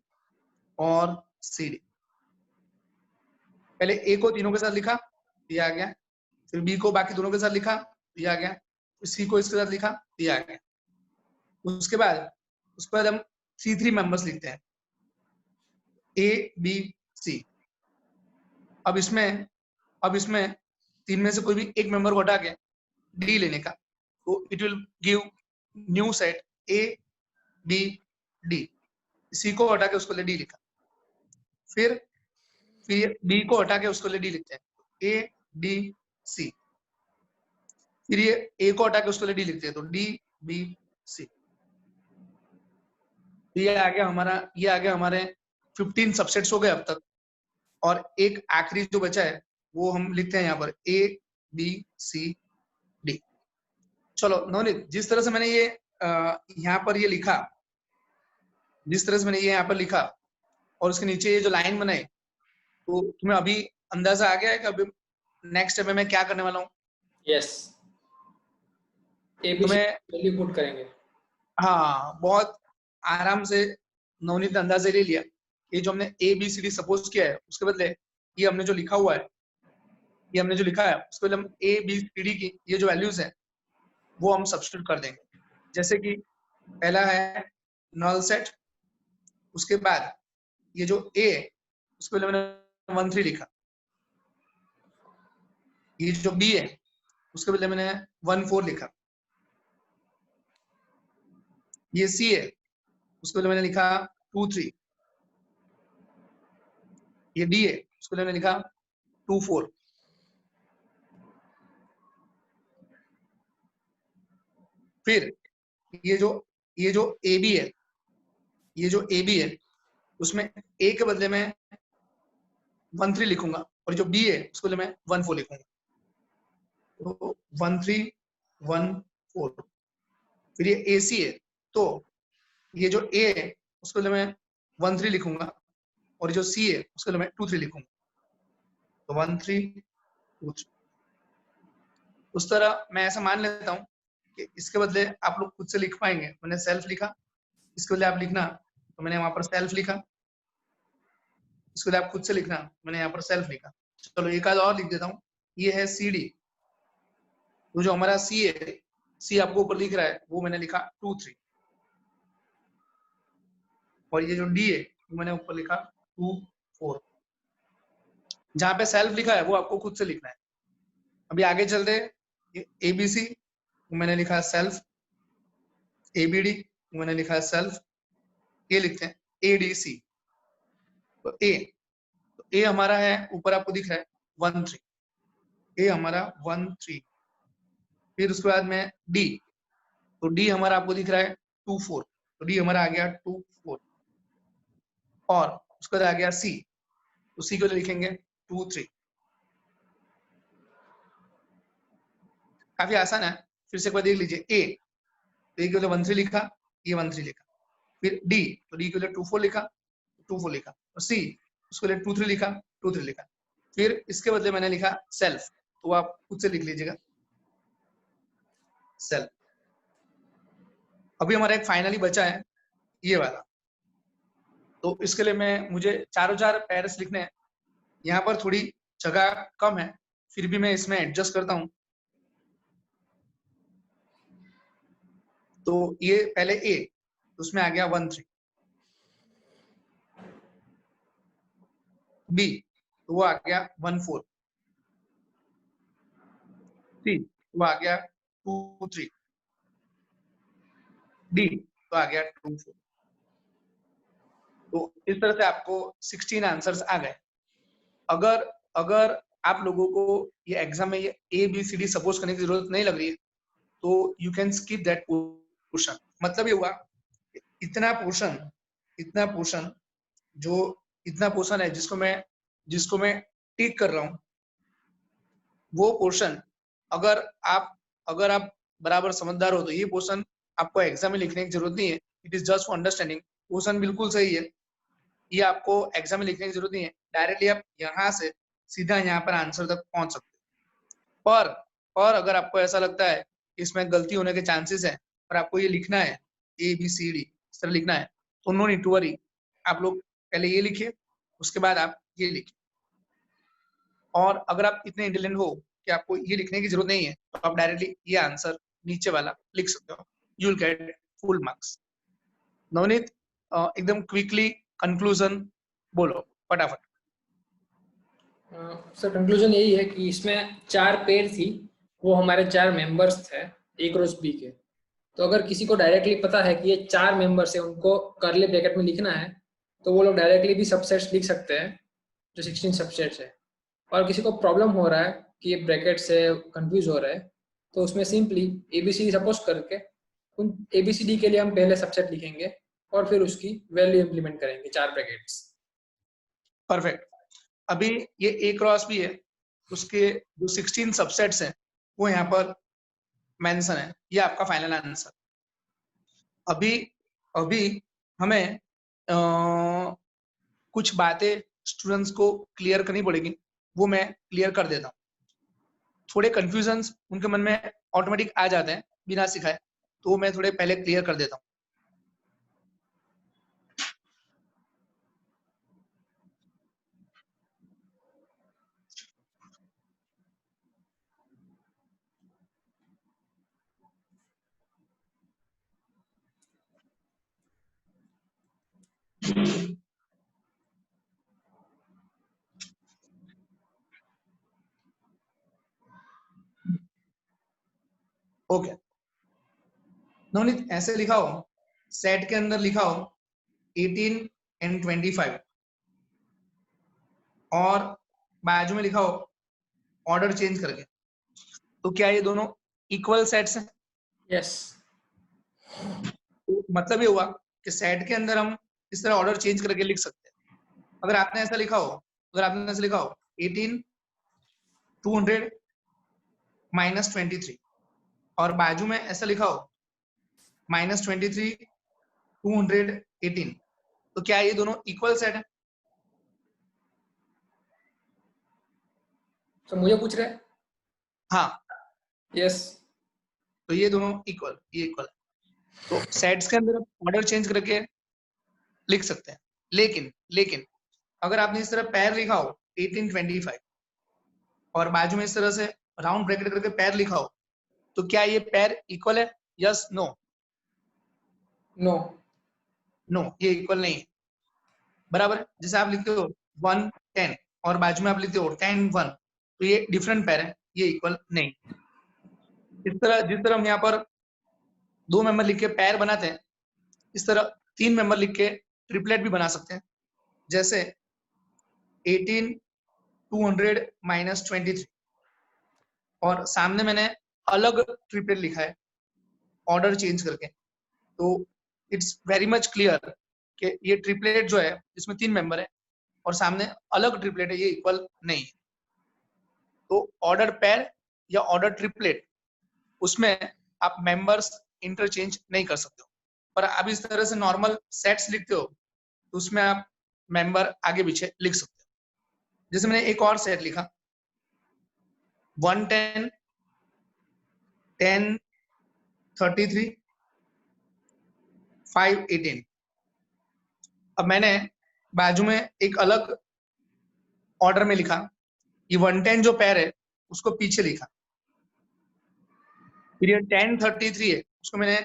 Speaker 1: और सी डी। पहले ए को तीनों के साथ लिखा, ये आ गया। फिर बी को बाकी दोनों के साथ लिखा, ये आ गया। सी को इसके साथ लिखा, ये आ गया। उसके बाद हम C3 मेंबर्स लिखते हैं, ए बी सी। अब इसमें तीन में से कोई भी एक मेंबर को हटा के डी लेने का, तो it will give new set A B D. C को हटा के उसको ले डी लिखा। फिर बी को हटा के उसको ले डी लिखते हैं, ए डी सी। फिर ये ए को हटा के उसको ले डी लिखते हैं, तो डी बी सी। ये आ गया हमारे 15 सबसेट्स हो गए अब तक, और एक आखिरी जो बचा है वो हम लिखते हैं यहाँ पर A B C D। चलो नवनीत, जिस तरह से मैंने ये यहाँ पर ये लिखा, जिस तरह से मैंने ये यहाँ पर लिखा और उसके नीचे ये जो लाइन बनाई, तो तुम्हें अभी अंदाजा आ गया है कि अभी नेक्स्ट स्टेप में मैं क्या करने वाला हूँ?
Speaker 2: यस, एबीसी
Speaker 1: तुम्हें
Speaker 2: वैल्यू पुट करेंगे।
Speaker 1: हाँ, बहुत आराम से नवनीत ने अंदाजा ले लिया। ये जो हमने ABCD सपोज किया है, उसके बदले ये हमने जो लिखा हुआ है, ये हमने जो लिखा है उसके बदले हम ABCD की ये जो वैल्यूज है वो हम सब्स्टिट्यूट कर देंगे। जैसे कि पहला है नल सेट, उसके बाद ये जो A है उसके बदले मैंने 1 3 लिखा, ये जो B है उसके बदले मैंने 1 4 लिखा, ये C है उसके बदले मैंने लिखा 2 3, ये D है उसके बदले मैंने लिखा 2 4। फिर ये जो AB है, ये जो AB है उसमें A के बदले में 1 3 लिखूंगा, और जो B है उसके बदले में 1 4 लिखूंगा। तो 1 3 1 4। फिर ये AC है, तो ये जो A है उसके बदले में 1 3 लिखूंगा, और जो C है उसके बदले में 2 3 लिखूंगा। तो 1 3 2 3। उस तरह मैं ऐसा मान लेता हूँ कि इसके बदले आप लोग खुद से लिख पाएंगे। मैंने सेल्फ लिखा, इसके बदले आप लिखना, तो मैंने वहां पर सेल्फ लिखा, इसके बदले आप खुद से लिखना, मैंने यहाँ पर सेल्फ लिखा। चलो एक आध और लिख देता हूँ, ये है CD। तो जो हमारा C है, C आपको ऊपर लिख रहा है, वो मैंने लिखा 2 3, और ये जो D है वो मैंने ऊपर लिखा 2 4। जहाँ पे सेल्फ लिखा है वो आपको खुद से लिखना है। अभी आगे चलते, ये ABC मैंने लिखा सेल्फ, ABD मैंने लिखा सेल्फ, ये लिखते हैं ADC। तो A हमारा है ऊपर आपको दिख रहा है 1 3, A हमारा 1 3। फिर उसके बाद में D, तो D हमारा आपको दिख रहा है 2 4, तो D हमारा आ गया 2 4। और उसके बाद आ गया C, तो C को लिखेंगे 2 3। काफी आसान है, फिर से एक बार देख लीजिए। A, तो A के लिए 1 3 लिखा, ये 1 3 लिखा। फिर D, तो D के लिए 2 4 लिखा, 2 4 लिखा। और C, उसके लिए 2 3 लिखा, 2 3 लिखा। फिर इसके बदले मैंने लिखा सेल्फ, तो आप खुद से लिख लीजिएगा सेल्फ। अभी हमारा एक फाइनली बचा है ये वाला, तो इसके लिए मुझे चारों चार पैरस लिखने हैं। यहाँ पर थोड़ी जगह कम है, फिर भी मैं इसमें एडजस्ट करता हूँ। तो ये पहले A, उसमें आ गया 1 3। B, तो वो आ गया 1 4। C, वो आ गया 2 3। D, तो आ गया 2 4। तो इस तरह से आपको 16 आंसर्स आ गए। अगर अगर आप लोगों को ये एग्जाम में ये ABCD सपोज करने की जरूरत नहीं लग रही है, तो you can skip that portion. मतलब ये हुआ इतना पोर्शन जो इतना पोर्शन है जिसको मैं टिक कर रहा हूँ, वो पोर्शन अगर आप बराबर समझदार हो तो ये पोर्शन आपको एग्जाम में लिखने की जरूरत नहीं है। It is just for understanding. Portion बिल्कुल सही है, ये आपको एग्जाम में लिखने की जरूरत नहीं है। डायरेक्टली आप यहाँ से सीधा यहाँ पर आंसर तक पहुंच सकते हैं। और अगर आपको ऐसा लगता है कि इसमें गलती होने के चांसेस है और आपको ये लिखना है ABCD इस तरह लिखना है, तो नो नीड टू वरी। आप लोग पहले ये लिखिए, उसके बाद आप ये लिखिए। और अगर आप इतने इंटेलिजेंट हो कि आपको ये लिखने की जरूरत नहीं है, तो आप डायरेक्टली ये आंसर नीचे वाला लिख सकते हो। You will get full marks. Navneet, एकदम क्विकली कंक्लूजन बोलो फटाफट।
Speaker 2: सर कंक्लूजन यही है कि इसमें 4 पेयर थी, वो हमारे 4 मेंबर्स थे A क्रॉस B के। तो अगर किसी को डायरेक्टली पता है कि ये 4 मेंबर्स है, उनको कर्ली ब्रैकेट में लिखना है, तो वो लोग डायरेक्टली भी सबसेट्स लिख सकते हैं जो 16 सबसेट्स है। और किसी को प्रॉब्लम हो रहा है कि ये ब्रैकेट से कंफ्यूज हो रहा है, तो उसमें सिंपली ABCD सपोज करके उन ABCD के लिए हम पहले सबसेट लिखेंगे और फिर उसकी वैल्यू इंप्लीमेंट करेंगे, 4 ब्रैकेट्स।
Speaker 1: परफेक्ट। अभी ये A क्रॉस B है, उसके जो 16 सबसेट्स हैं वो यहाँ पर मेंशन है। ये आपका फाइनल आंसर। अभी अभी हमें कुछ बातें स्टूडेंट्स को क्लियर करनी पड़ेगी, वो मैं क्लियर कर देता हूँ। थोड़े कंफ्यूजन्स उनके मन में ऑटोमेटिक आ जाते हैं बिना सिखाए, तो मैं थोड़े पहले क्लियर कर देता हूँ। ओके नवनीत, ऐसे लिखा हो, सेट के अंदर लिखा हो 18 and 25 और बाजू में लिखा हो ऑर्डर चेंज करके, तो क्या ये दोनों इक्वल सेट्स हैं?
Speaker 2: यस।
Speaker 1: तो मतलब ये हुआ कि सेट के अंदर हम इस तरह ऑर्डर चेंज करके लिख सकते हैं। अगर आपने ऐसा लिखा हो 18 200 -23 और बाजू में ऐसा लिखा हो -23 218, तो क्या ये दोनों इक्वल सेट है?
Speaker 2: तो मुझे पूछ रहे हैं?
Speaker 1: हाँ,
Speaker 2: यस।
Speaker 1: तो ये दोनों इक्वल, ये इक्वल है। तो सेट्स के अंदर ऑर्डर चेंज करके लिख सकते हैं। लेकिन अगर आपने इस तरह पैर लिखा हो 1825 और बाजू में इस तरह से राउंड ब्रैकेट करके पैर लिखा हो, तो क्या ये पैर इक्वल है? Yes, no?
Speaker 2: नो।
Speaker 1: नो, ये इक्वल नहीं है। बराबर, जैसे आप लिखते हो 1 10 और बाजू में आप लिखते हो 10 1, तो ये डिफरेंट पैर है, ये इक्वल नहीं। इस तरह जिस तरह हम यहाँ पर 2 मेंबर लिख के पैर बनाते हैं, इस तरह 3 मेंबर लिख के ट्रिपलेट भी बना सकते हैं। जैसे 18 200 -23 और सामने मैंने अलग ट्रिपलेट लिखा है ऑर्डर चेंज करके, तो इट्स वेरी मच क्लियर कि ये ट्रिपलेट जो है इसमें 3 मेंबर है और सामने अलग ट्रिपलेट है, ये इक्वल नहीं है। तो ऑर्डर पैर या ऑर्डर ट्रिपलेट, उसमें आप मेंबर्स इंटरचेंज नहीं कर सकते हो। पर आप इस तरह से नॉर्मल सेट्स लिखते हो तो उसमें आप मेंबर आगे पीछे लिख सकते हो। जैसे मैंने एक और सेट लिखा 110 10 33 5 18। अब मैंने बाजू में एक अलग ऑर्डर में लिखा, ये 110 जो पैर है उसको पीछे लिखा, फिर ये 10 33 है उसको मैंने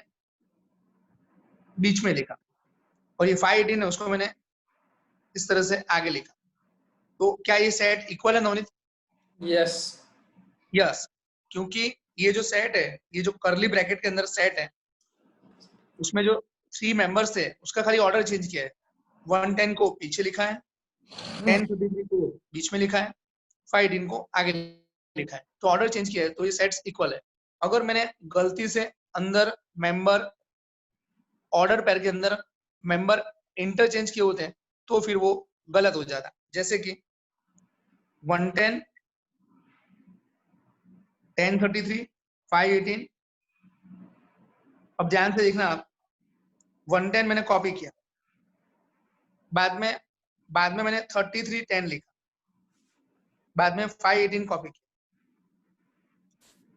Speaker 1: बीच में लिखा, और ये 5 18 है उसको मैंने इस तरह से आगे लिखा। तो क्या ये सेट इक्वल है नवनीत?
Speaker 2: यस।
Speaker 1: यस, क्योंकि ये जो सेट है, ये जो कर्ली ब्रैकेट के अंदर सेट है, उसमें जो 3 मेंबर्स थे उसका खाली ऑर्डर चेंज किया है। 110 को पीछे लिखा है, 10 33 को बीच में लिखा है, 5 18 को आगे लिखा है, तो ऑर्डर चेंज किया है, तो ये सेट्स इक्वल है। अगर मैंने गलती से अंदर मेंबर ऑर्डर पैर के अंदर मेंबर इंटरचेंज किए होते हैं तो फिर वो गलत हो जाता है। जैसे कि 110 10 33 5 18। अब ध्यान से देखना आप, 110 मैंने कॉपी किया, बाद में मैंने 33 10 लिखा, बाद में 5 18 कॉपी किया।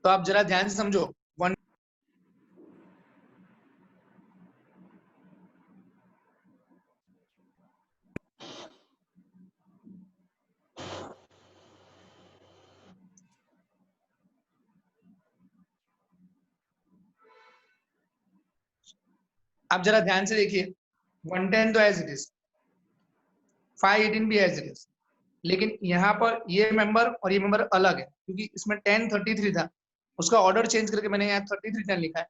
Speaker 1: तो आप जरा ध्यान से समझो, 1 आप जरा ध्यान से देखिए, 110 तो एज इट इज, 5 18 भी एज इट इज, लेकिन यहाँ पर ये मेंबर और ये मेंबर अलग है, क्योंकि इसमें 10 33 था, उसका ऑर्डर चेंज करके मैंने यहाँ 33 10 लिखा है,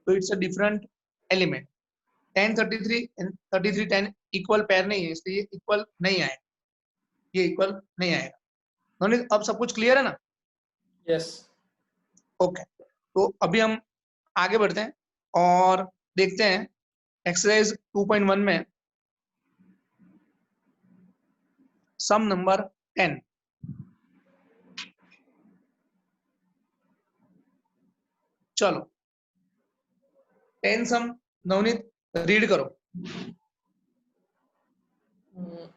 Speaker 1: तो it's a different element. 10 33 and 33 10 equal pair नहीं है, इसलिए ये इक्वल नहीं आएगा, ये इक्वल नहीं आएगा। नवनीत, अब सब कुछ क्लियर है ना?
Speaker 2: यस।
Speaker 1: ओके, तो अभी हम आगे बढ़ते हैं। और देखते हैं एक्सरसाइज 2.1 में सम नंबर 10। चलो 10 सम नवनीत रीड करो।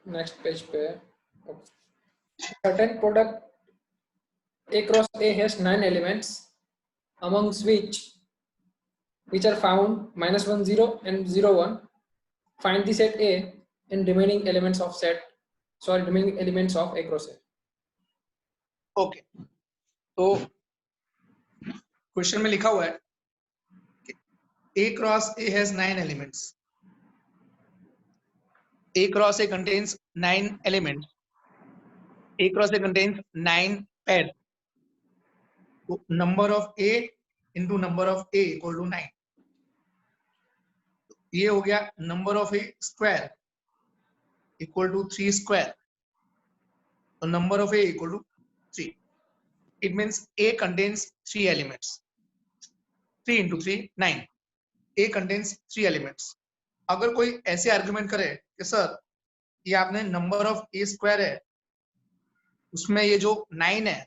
Speaker 2: नेक्स्ट पेज पे certain product A cross A has 9 elements amongst which are found -1 0 and 0 1. Find the set A and remaining elements of A cross A.
Speaker 1: Okay, तो क्वेश्चन में लिखा हुआ है कि A cross A has 9 elements. A cross A contains 9 elements. A cross A contains 9 pairs. So number of A into number of A equal to 9. ये हो गया number of A square equal to 3 square, तो number of A equal to 3. It means A contains 3 elements. 3 into 3 9. A contains 3 elements. अगर कोई ऐसे आर्गुमेंट करे कि सर ये आपने नंबर ऑफ ए स्क्वायर है, उसमें ये जो 9 है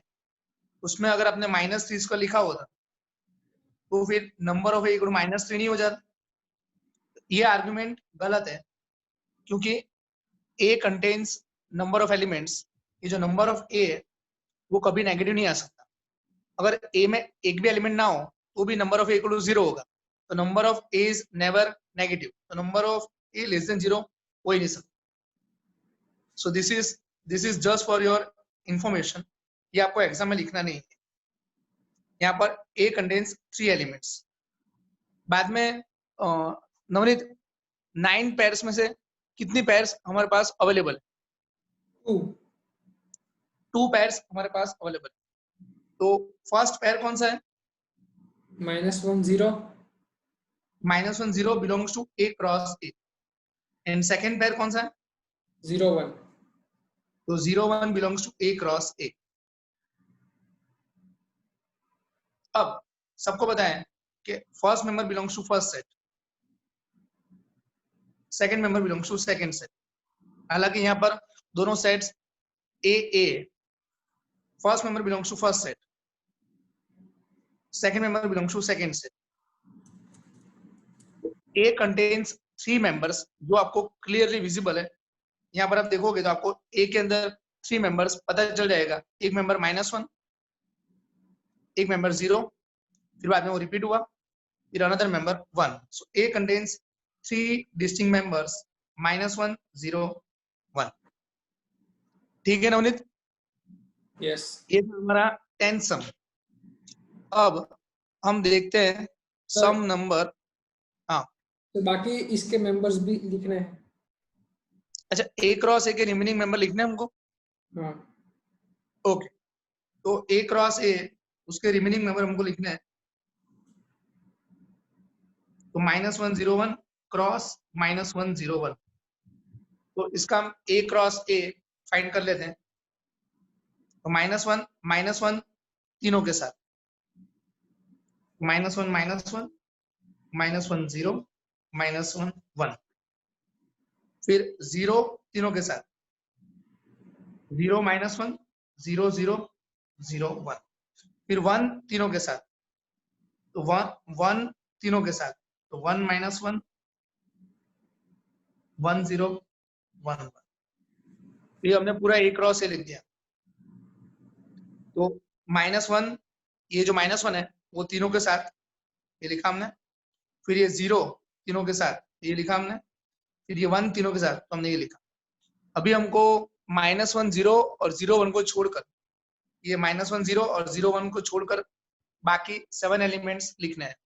Speaker 1: उसमें अगर आपने -3 का लिखा होता तो फिर number of A equal to -3 नहीं हो जाता. ये आर्गुमेंट गलत है, क्योंकि A contains number of elements. ये जो नंबर ऑफ ए है वो कभी नेगेटिव नहीं आ सकता. अगर ए में एक भी एलिमेंट ना हो तो भी number of A equal to 0 होगा. तो number of A is never negative. तो number of A less than 0 हो ही नहीं सकता. So this is just for your information. ये आपको एग्जाम में लिखना नहीं है. यहाँ पर ए कंटेन्स 3 एलिमेंट्स. बाद में नवनीत 9 पेयर्स में से कितनी पेयर्स हमारे पास अवेलेबल है? 2 पेयर्स हमारे पास अवेलेबल है. तो फर्स्ट पेयर कौन सा है?
Speaker 2: -1 0.
Speaker 1: -1 0 belongs to A cross A. And second pair कौन सा है?
Speaker 2: 0 1.
Speaker 1: तो 0 1 belongs to A cross A. अब सबको पता है कि first member belongs to first set, second member belongs to second set. हालांकि यहाँ पर दोनों sets A. First member belongs to first set, second member belongs to second set. A contains 3 members जो आपको क्लियरली विजिबल है. यहाँ पर आप देखोगे तो आपको ए के अंदर 3 मेंबर्स पता चल जाएगा. एक मेंबर -1, एक मेंबर 0, फिर बाद में वो रिपीट हुआ, फिर अनदर मेंबर 1. सो ए कंटेन्स 3 डिस्टिंक्ट मेंबर्स -1 0 1. ठीक है नवनीत?
Speaker 2: यस.
Speaker 1: ये हमारा 10 सम. अब हम देखते हैं सम नंबर. हाँ,
Speaker 2: तो बाकी इसके मेंबर्स भी लिखने हैं.
Speaker 1: अच्छा, ए क्रॉस ए के रिमेनिंग मेंबर लिखने हैं हमको.
Speaker 2: हाँ.
Speaker 1: ओके, तो ए क्रॉस ए उसके रिमेनिंग मेंबर हमको लिखने हैं. तो -1 0 1 क्रॉस -1 0 1. तो इसका हम ए क्रॉस ए फाइंड कर लेते हैं. तो -1 तीनों के साथ, -1 -1 -1 0 -1 1. फिर 0 तीनों के साथ, 0 -1 0 0 0 1. फिर 1 तीनों के साथ, तो 1 तीनों के साथ, तो 1 -1 1 0 1 1. ये हमने पूरा ए क्रॉस ए लिख दिया. तो -1, ये जो -1 है वो तीनों के साथ ये लिखा हमने. फिर ये 0 तीनों के साथ ये लिखा हमने. फिर ये 1 तीनों के साथ तो हमने ये लिखा. अभी हमको -1 0 और 0 1 को छोड़कर, ये -1 0 और 0 1 को छोड़कर बाकी 7 एलिमेंट्स लिखने हैं.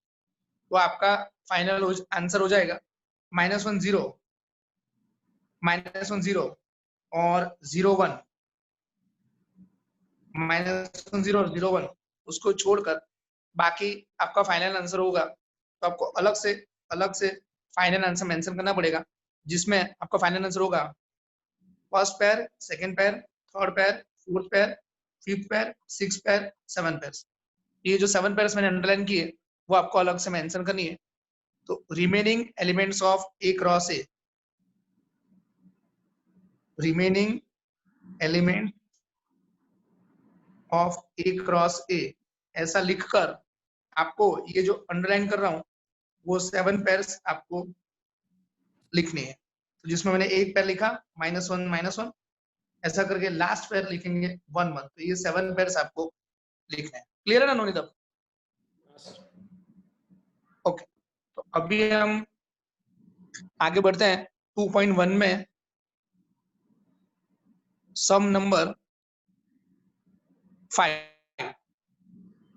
Speaker 1: तो आपका फाइनल आंसर हो जाएगा -1 0 और 0 1, -1 0 और 0 1 उसको छोड़कर बाकी आपका फाइनल आंसर होगा. तो आपको अलग से फाइनल आंसर मेंशन करना पड़ेगा, जिसमें आपका फाइनल आंसर होगा first pair, second pair, third pair, fourth pair, fifth pair, six pair, 7 pair. ये जो 7 पेयर्स मैंने अंडरलाइन किए वो आपको अलग से मेंशन करनी है. तो remaining elements of A cross A, remaining element of A cross ए, ऐसा लिखकर आपको ये जो अंडरलाइन कर रहा हूं वो 7 पेयर्स आपको लिखनी है। तो जिसमें मैंने एक पेयर लिखा -1, ऐसा करके लास्ट पेयर लिखेंगे 1, तो ये 7 पेयर्स आपको लिखना है। क्लियर है ना नोनित? ओके, तो अभी हम आगे बढ़ते हैं 2.1 में sum number 5,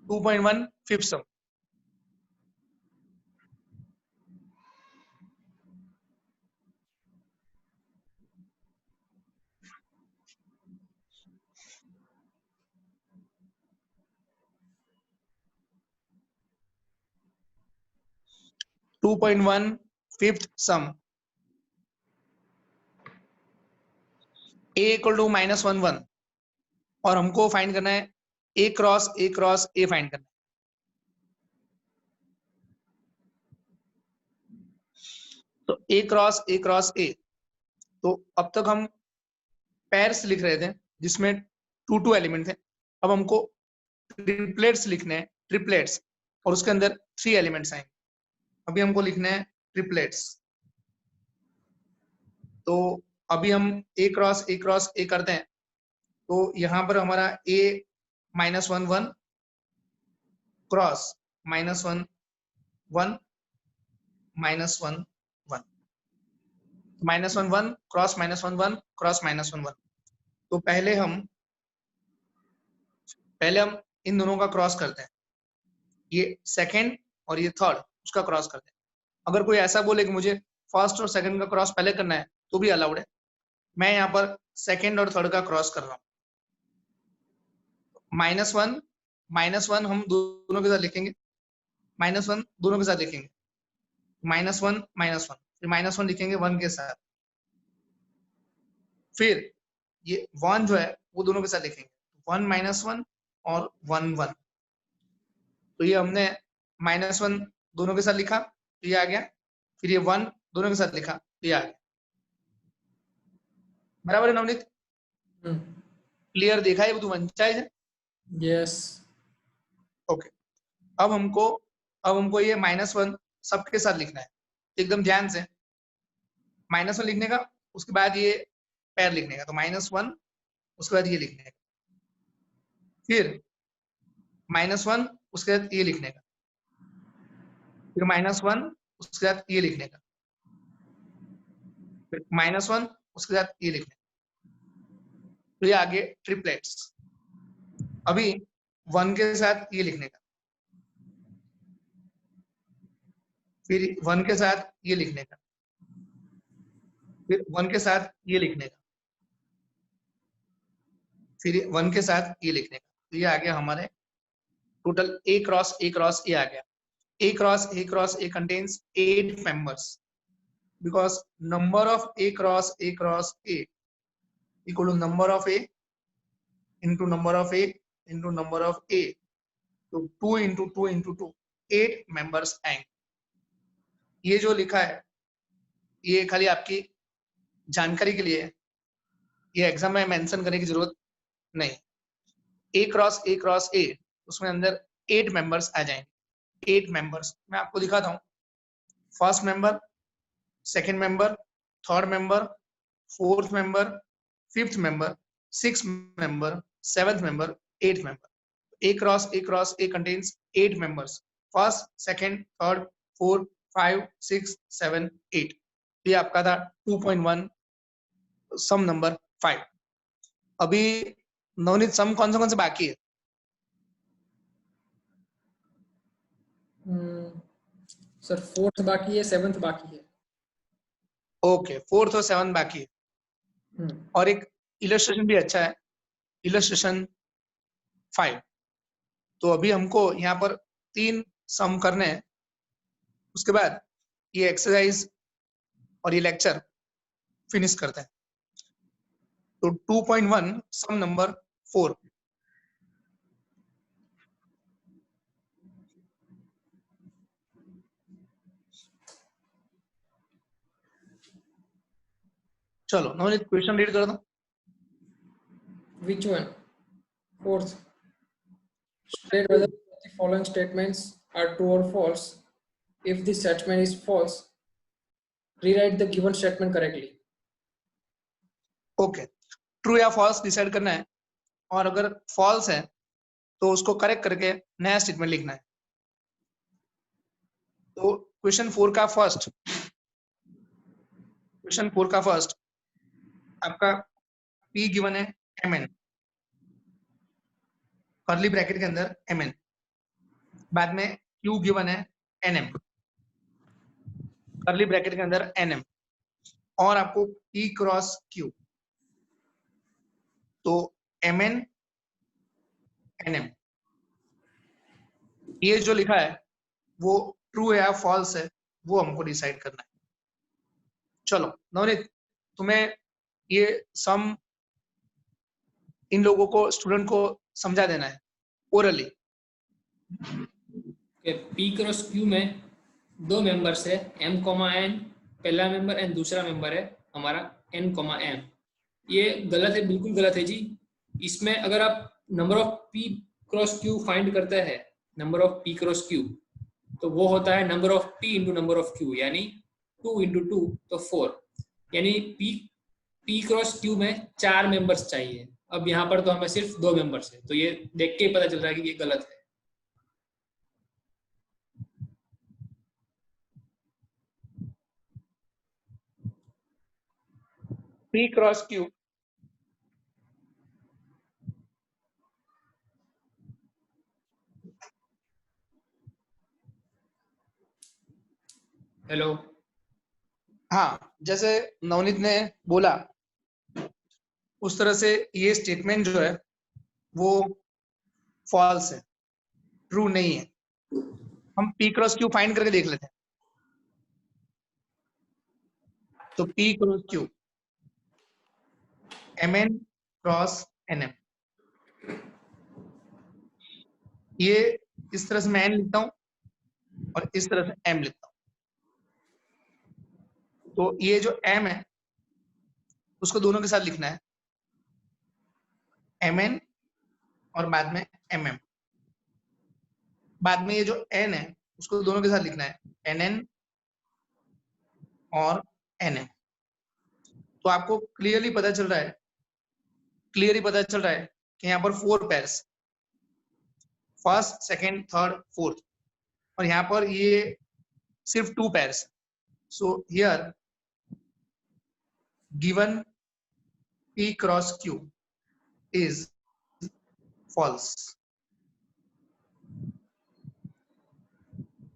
Speaker 1: 2.1 fifth sum. Fifth sum, a equal to -1 और हमको फाइंड करना है a क्रॉस a फाइंड करना है। तो a क्रॉस a, तो अब तक हम पेयर्स लिख रहे थे जिसमें 2 एलिमेंट थे। अब हमको ट्रिपलेट्स लिखने हैं, ट्रिपलेट्स, और उसके अंदर 3 एलिमेंट्स आएंगे। अभी हमको लिखने हैं ट्रिपलेट्स। तो अभी हम a क्रॉस a करते हैं, तो यहां पर हमारा a -1 क्रॉस -1 1 -1 1, -1 क्रॉस -1 1 क्रॉस -1 1। तो पहले हम इन दोनों का क्रॉस करते हैं, ये सेकंड और ये थर्ड, उसका क्रॉस करते हैं। अगर कोई ऐसा बोले कि मुझे फर्स्ट और सेकंड का क्रॉस पहले करना है तो भी अलाउड है। मैं यहाँ पर सेकंड और थर्ड का क्रॉस कर रहा हूँ। -1 हम दोनों के साथ लिखेंगे, -1 दोनों के साथ लिखेंगे, -1 फिर -1 लिखेंगे 1 के साथ, फिर ये 1 जो है वो दोनों के साथ लिखेंगे, 1 -1 और 1 1। तो ये हमने -1 दोनों के साथ लिखा तो ये आ गया, फिर ये 1 दोनों के साथ लिखा तो ये आ गया। बराबर है नवनीत? क्लियर देखा है? वो पंचायत है।
Speaker 2: यस।
Speaker 1: ओके, अब हमको ये -1 सबके साथ लिखना है, एकदम ध्यान से। -1 लिखने का, उसके बाद ये पैर लिखने का, तो -1 उसके बाद ये लिखने का, फिर -1 उसके बाद ये लिखने का, फिर -1 उसके बाद ये लिखने का, फिर -1 उसके बाद ये लिखने का। तो ये आगे ट्रिपलेट्स। अभी 1 के साथ ये लिखने का, फिर 1 के साथ ये लिखने का, फिर 1 के साथ ये लिखने का, फिर 1 के साथ ये लिखने का। तो ये आ गया हमारे टोटल a क्रॉस a आ गया। a cross a contains 8 members because number of a cross a equal to number of a into number of a into number of a, तो 2 into 2 into 2, 8 members आएंगे। ये जो लिखा है ये खाली आपकी जानकारी के लिए है, ये एग्जाम में मेंशन करने की जरूरत नहीं। a क्रॉस a उसमें अंदर 8 मेंबर्स आ जाएंगे। 8 मेंबर्स मैं आपको दिखाता हूँ। First member, second member, third member, fourth member, fifth member, sixth member, seventh member, eighth member. a cross a contains 8 members, first, second, third, fourth, 5, 6, 7, 8। ये आपका था 2.1 सम नंबर 5। अभी नवनीत सम कौन से बाकी है?
Speaker 2: सर फोर्थ बाकी है, सेवंथ बाकी है।
Speaker 1: ओके, फोर्थ और सेवंथ बाकी है। और एक इलस्ट्रेशन भी अच्छा है, इलस्ट्रेशन 5। तो अभी हमको यहाँ पर 3 सम करने हैं, उसके बाद ये एक्सरसाइज और ये लेक्चर फिनिश करते हैं। तो 2.1 सम नंबर 4। चलो नवनीत क्वेश्चन रीड कर दो.
Speaker 2: Which one? Fourth. State whether the following statements are true or false. If the statement is false, rewrite the given statement correctly.
Speaker 1: Okay, true या फॉल्स डिसाइड करना है, और अगर फॉल्स है तो उसको करेक्ट करके नया स्टेटमेंट लिखना है. तो क्वेश्चन 4 का फर्स्ट, आपका P गिवन है mn, कर्ली ब्रैकेट के अंदर mn, बाद में Q गिवन है nm, कर्ली ब्रैकेट के अंदर nm, और आपको P क्रॉस Q, तो mn nm, ये जो लिखा है वो ट्रू है या फॉल्स है वो हमको डिसाइड करना है. चलो नवनीत, तुम्हें ये सम इन लोगों को, स्टूडेंट को समझा देना है ओरली.
Speaker 2: P क्रॉस Q में दो मेंबर्स है, m, n पहला मेंबर एंड दूसरा मेंबर है हमारा n, m. ये गलत है, बिल्कुल गलत है जी. इसमें अगर आप number of P cross Q find करते हैं, number of P cross Q, तो वो होता है number of P into number of Q, यानी 2 इंटू 2 तो 4, यानी P क्रॉस Q में 4 मेंबर्स चाहिए. अब यहाँ पर तो हमें सिर्फ 2 मेंबर्स है, तो ये देख के ही पता चल रहा है कि ये गलत है.
Speaker 1: P cross Q,
Speaker 2: hello.
Speaker 1: हाँ, जैसे नवनीत ने बोला उस तरह से ये स्टेटमेंट जो है वो फॉल्स है, ट्रू नहीं है. हम P क्रॉस Q फाइंड करके देख लेते हैं. तो P cross Q, mn cross nm, ये इस तरह से मैं n लिखता हूं और इस तरह से m लिखता हूं. तो ये जो m है उसको दोनों के साथ लिखना है, mn और बाद में mm. बाद में ये जो n है उसको दोनों के साथ लिखना है, nn और nm. तो आपको क्लियरली पता चल रहा है कि यहाँ पर 4 pairs, first, second, third, fourth, और यहाँ पर ये सिर्फ 2 pairs. So here given P cross Q is false.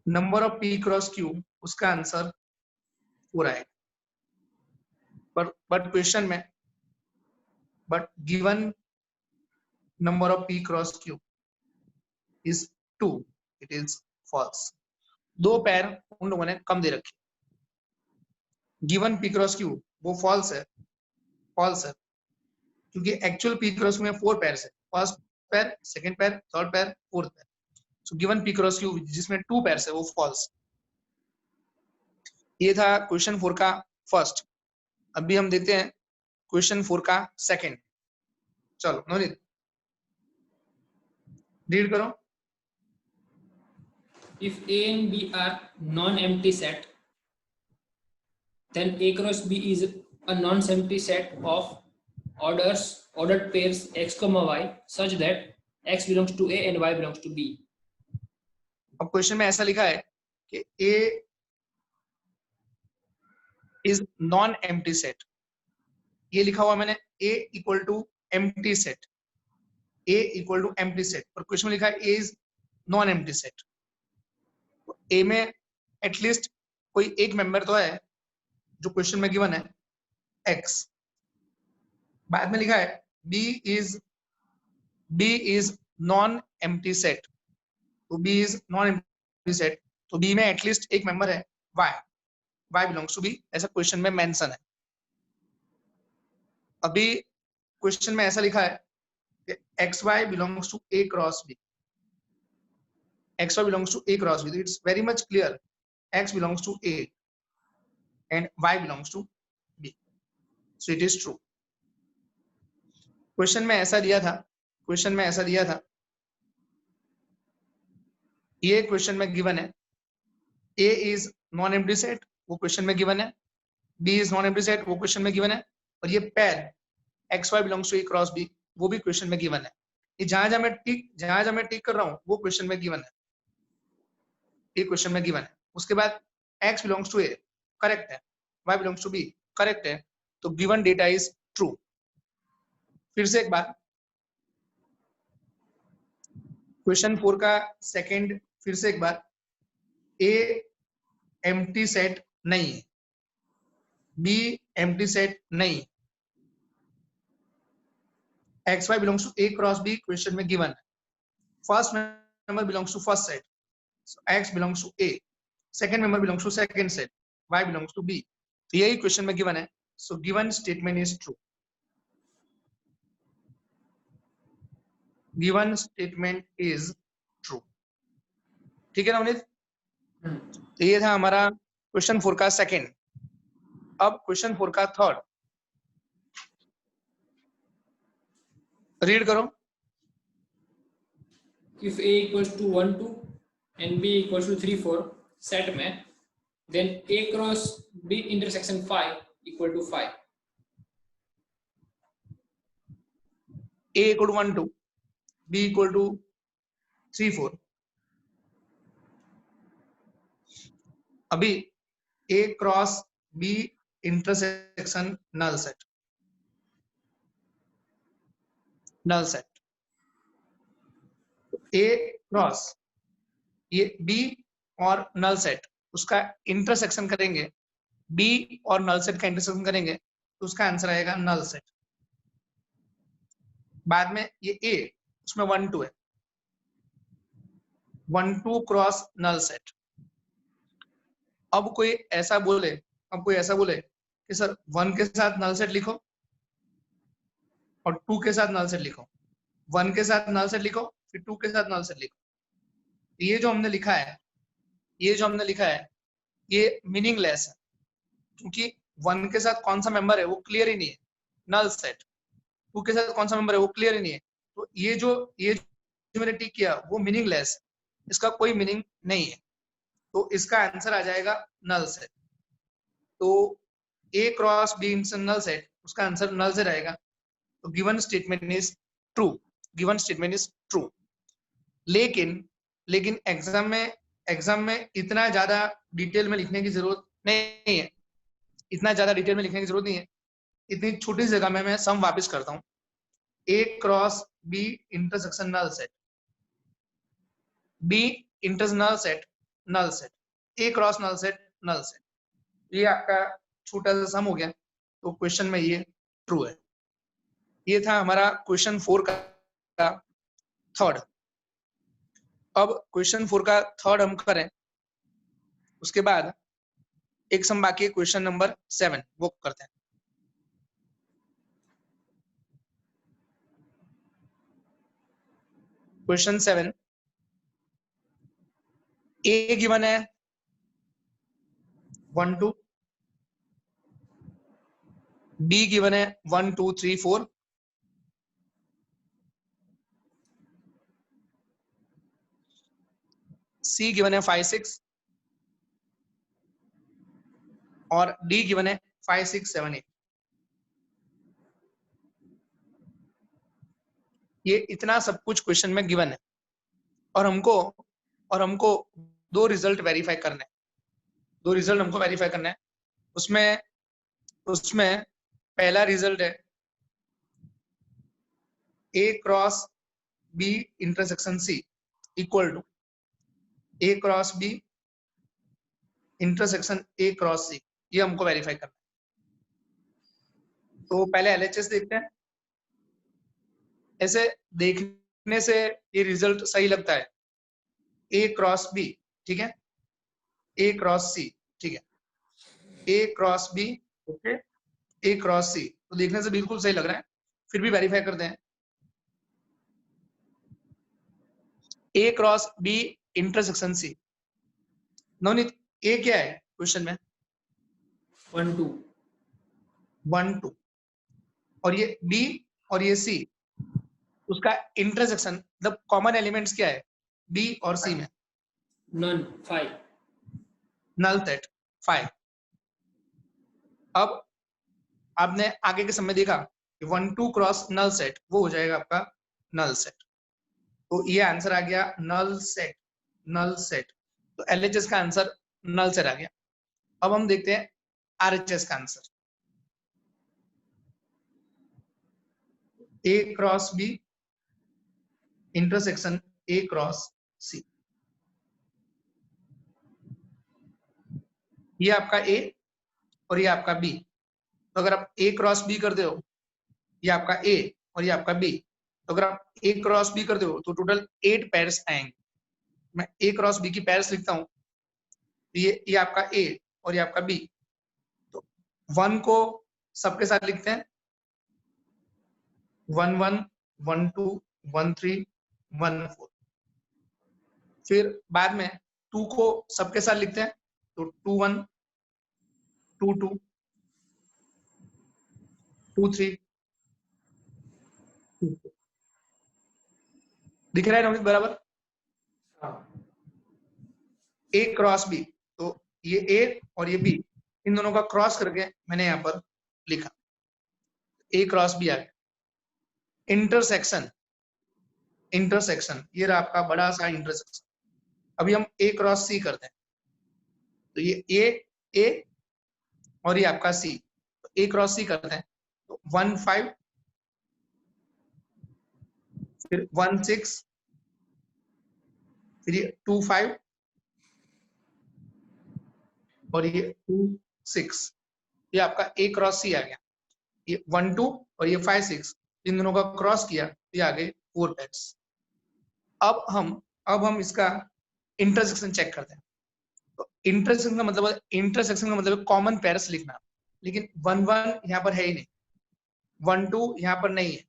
Speaker 1: Number of P cross Q, उसका आंसर 4 आएगा. बट क्वेश्चन में given number of P cross Q is 2, it is false. 2 pair उन लोगों ने कम दे रखे. गिवन P क्रॉस Q वो फॉल्स है, क्योंकि एक्चुअल P क्रॉस में 4 पैर है, फर्स्ट पैर, सेकंड पैर, थर्ड पैर, फोर्थ पैर. So given P cross Q जिसमें 2 पैर है वो फॉल्स. ये था क्वेश्चन 4 का फर्स्ट. अभी हम देखते हैं क्वेश्चन 4 का सेकंड. चलो नवनीत रीड करो.
Speaker 2: If A and B are non-empty set, then A cross B is a non-empty set of ordered pairs x, y such that x belongs to A and y belongs to B.
Speaker 1: अब क्वेश्चन में ऐसा लिखा है कि A is non empty set. ये लिखा हुआ मैंने A equal to empty set, A equal to empty set, और क्वेश्चन में लिखा है A is non empty set. A में एटलीस्ट कोई एक मेंबर तो है जो क्वेश्चन में गिवन है X. बाद में लिखा है B is non empty set, तो B is non empty set, तो B में एटलीस्ट एक मेंबर है Y बिलोंग्स टू B, ऐसा क्वेश्चन में मेंशन है. अभी क्वेश्चन में ऐसा लिखा है कि XY belongs to A cross B, XY belongs to A cross B. So it's very much clear. X belongs to A and Y belongs to B. So it is true. Question में ऐसा दिया था, ये क्वेश्चन में गिवन है A is non empty set, वो क्वेश्चन में गिवन है, B is non empty set, वो क्वेश्चन में गिवन है, और ये pair x y belongs to A cross B, वो भी क्वेश्चन में गिवन है। ये जहां जहां मैं टिक कर रहा हूँ वो क्वेश्चन में गिवन है, ये क्वेश्चन में गिवन है। उसके बाद x belongs to a correct है, y belongs to b correct है, तो गिवन डेटा इज ट्रू। फिर से एक बार क्वेश्चन 4 का सेकंड, फिर से एक बार, a एम्प्टी सेट नहीं है, b एम्प्टी सेट नहीं, x y belongs to a cross b question में गिवन है, first member belongs to first set, so x belongs to a, second member belongs to second set, y belongs to b, तो यही क्वेश्चन में गिवन है, so given statement is true, given statement is true। ठीक है ना अमित? तो ये था हमारा क्वेश्चन 4 का सेकंड। अब क्वेश्चन 4 का थर्ड रीड करो।
Speaker 2: If A equals to 1 2 and B equals to 3 4 set में, then A cross B intersection 5 equal to 5।
Speaker 1: a equal to 1 2, b equal to 3 4, अभी a cross b intersection null set, null set, a cross ये b और नल सेट उसका इंटरसेक्शन करेंगे, b और नल सेट का इंटरसेक्शन करेंगे तो उसका आंसर आएगा नल सेट। बाद में ये a उसमें 1 2 है, 1 2 क्रॉस नल सेट। अब कोई ऐसा बोले कि सर 1 के साथ नल सेट लिखो और 2 के साथ नल सेट लिखो, 1 के साथ नल सेट लिखो फिर 2 के साथ नल सेट लिखो, ये जो हमने लिखा है ये मीनिंगलेस है, क्योंकि 1 के साथ कौन सा मेंबर है वो क्लियर ही नहीं है, नल सेट। 2 के साथ कौन सा मेंबर है वो क्लियर ही नहीं है, तो ये जो मैंने टिक किया वो मीनिंगलेस है, इसका कोई मीनिंग नहीं है, तो इसका आंसर आ जाएगा नल सेट। तो A cross be null set, उसका आंसर नल से रहेगा, तो given statement is true, given statement is true. लेकिन एग्जाम में इतना ज्यादा डिटेल में लिखने की जरूरत नहीं है, इतना ज्यादा डिटेल में लिखने की जरूरत नहीं है, इतनी छोटी जगह में मैं सम वापस करता हूँ, A cross B intersection null set, B internal set null set, A cross null set null set, ये आपका छोटा सा सम हो गया, तो क्वेश्चन में ये ट्रू है। ये था हमारा क्वेश्चन 4 का थर्ड। अब क्वेश्चन 4 का थर्ड हम करें, उसके बाद एक सम बाकी है क्वेश्चन नंबर 7, वो करते हैं। क्वेश्चन 7, ए गिवन है 1 2, बी गिवन है 1 2 3 4, सी गिवन है 5 6 और डी गिवन है 5 6 7 8। ये इतना सब कुछ क्वेश्चन में गिवन है और हमको दो रिजल्ट वेरीफाई करने हैं, दो रिजल्ट हमको वेरीफाई करना है। उसमें पहला रिजल्ट है A cross B intersection C equal to A cross B intersection A cross C, ये हमको वेरीफाई करना है। तो पहले एलएचएस देखते हैं। ऐसे देखने से ये रिजल्ट सही लगता है, ए क्रॉस बी, ठीक है, ए क्रॉस सी, ठीक है, A cross B, okay, A cross सी, तो देखने से बिल्कुल सही लग रहा है, फिर भी वेरीफाई करते हैं। A cross B intersection C, Navneet A क्या है क्वेश्चन में?
Speaker 2: 1 2,
Speaker 1: 1 2, और ये B और ये C, उसका इंटरसेक्शन मतलब कॉमन एलिमेंट्स क्या है B और C में?
Speaker 2: none 5.
Speaker 1: Null set 5। अब आपने आगे के समय देखा कि 1 2 क्रॉस नल सेट, वो हो जाएगा आपका नल सेट। तो ये आंसर आ गया नल सेट, नल सेट। तो LHS का आंसर नल सेट आ गया। अब हम देखते हैं RHS का answer. A cross B intersection A cross C, ये आपका A और ये आपका B। तो अगर आप A क्रॉस B करते हो, ये आपका A और ये आपका B, तो अगर आप A क्रॉस B करते हो तो टोटल 8 पेयर्स आएंगे। मैं A क्रॉस B की पेयर्स लिखता हूँ। ये आपका A और ये आपका B। तो 1 को सबके साथ लिखते हैं, 1 1 1 2 1 3 1 4। फिर बाद में 2 को सबके साथ लिखते हैं, तो 2 1 2 2 2 3 2 4। दिख रहा है नवनीत बराबर? A क्रॉस B, तो ये A और ये B, इन दोनों का क्रॉस करके मैंने यहाँ पर लिखा, A क्रॉस B आ गया। इंटरसेक्शन, इंटरसेक्शन ये रहा आपका बड़ा सा इंटरसेक्शन। अभी हम A क्रॉस C करते हैं, तो ये A और ये आपका C, तो A क्रॉस C करते हैं, तो 1 5 फिर 1 6 फिर ये 2 5 और ये 2 6, ये आपका A क्रॉस C आ गया। ये 1 2 और ये 5 6, इन दोनों का क्रॉस किया, ये आ गए 4 पेयर्स। अब हम इसका इंटरसेक्शन चेक करते हैं। तो इंटरसेक्शन का मतलब कॉमन पेयर्स लिखना, लेकिन 1 1 यहाँ पर है ही नहीं, 1 2 यहाँ पर नहीं है,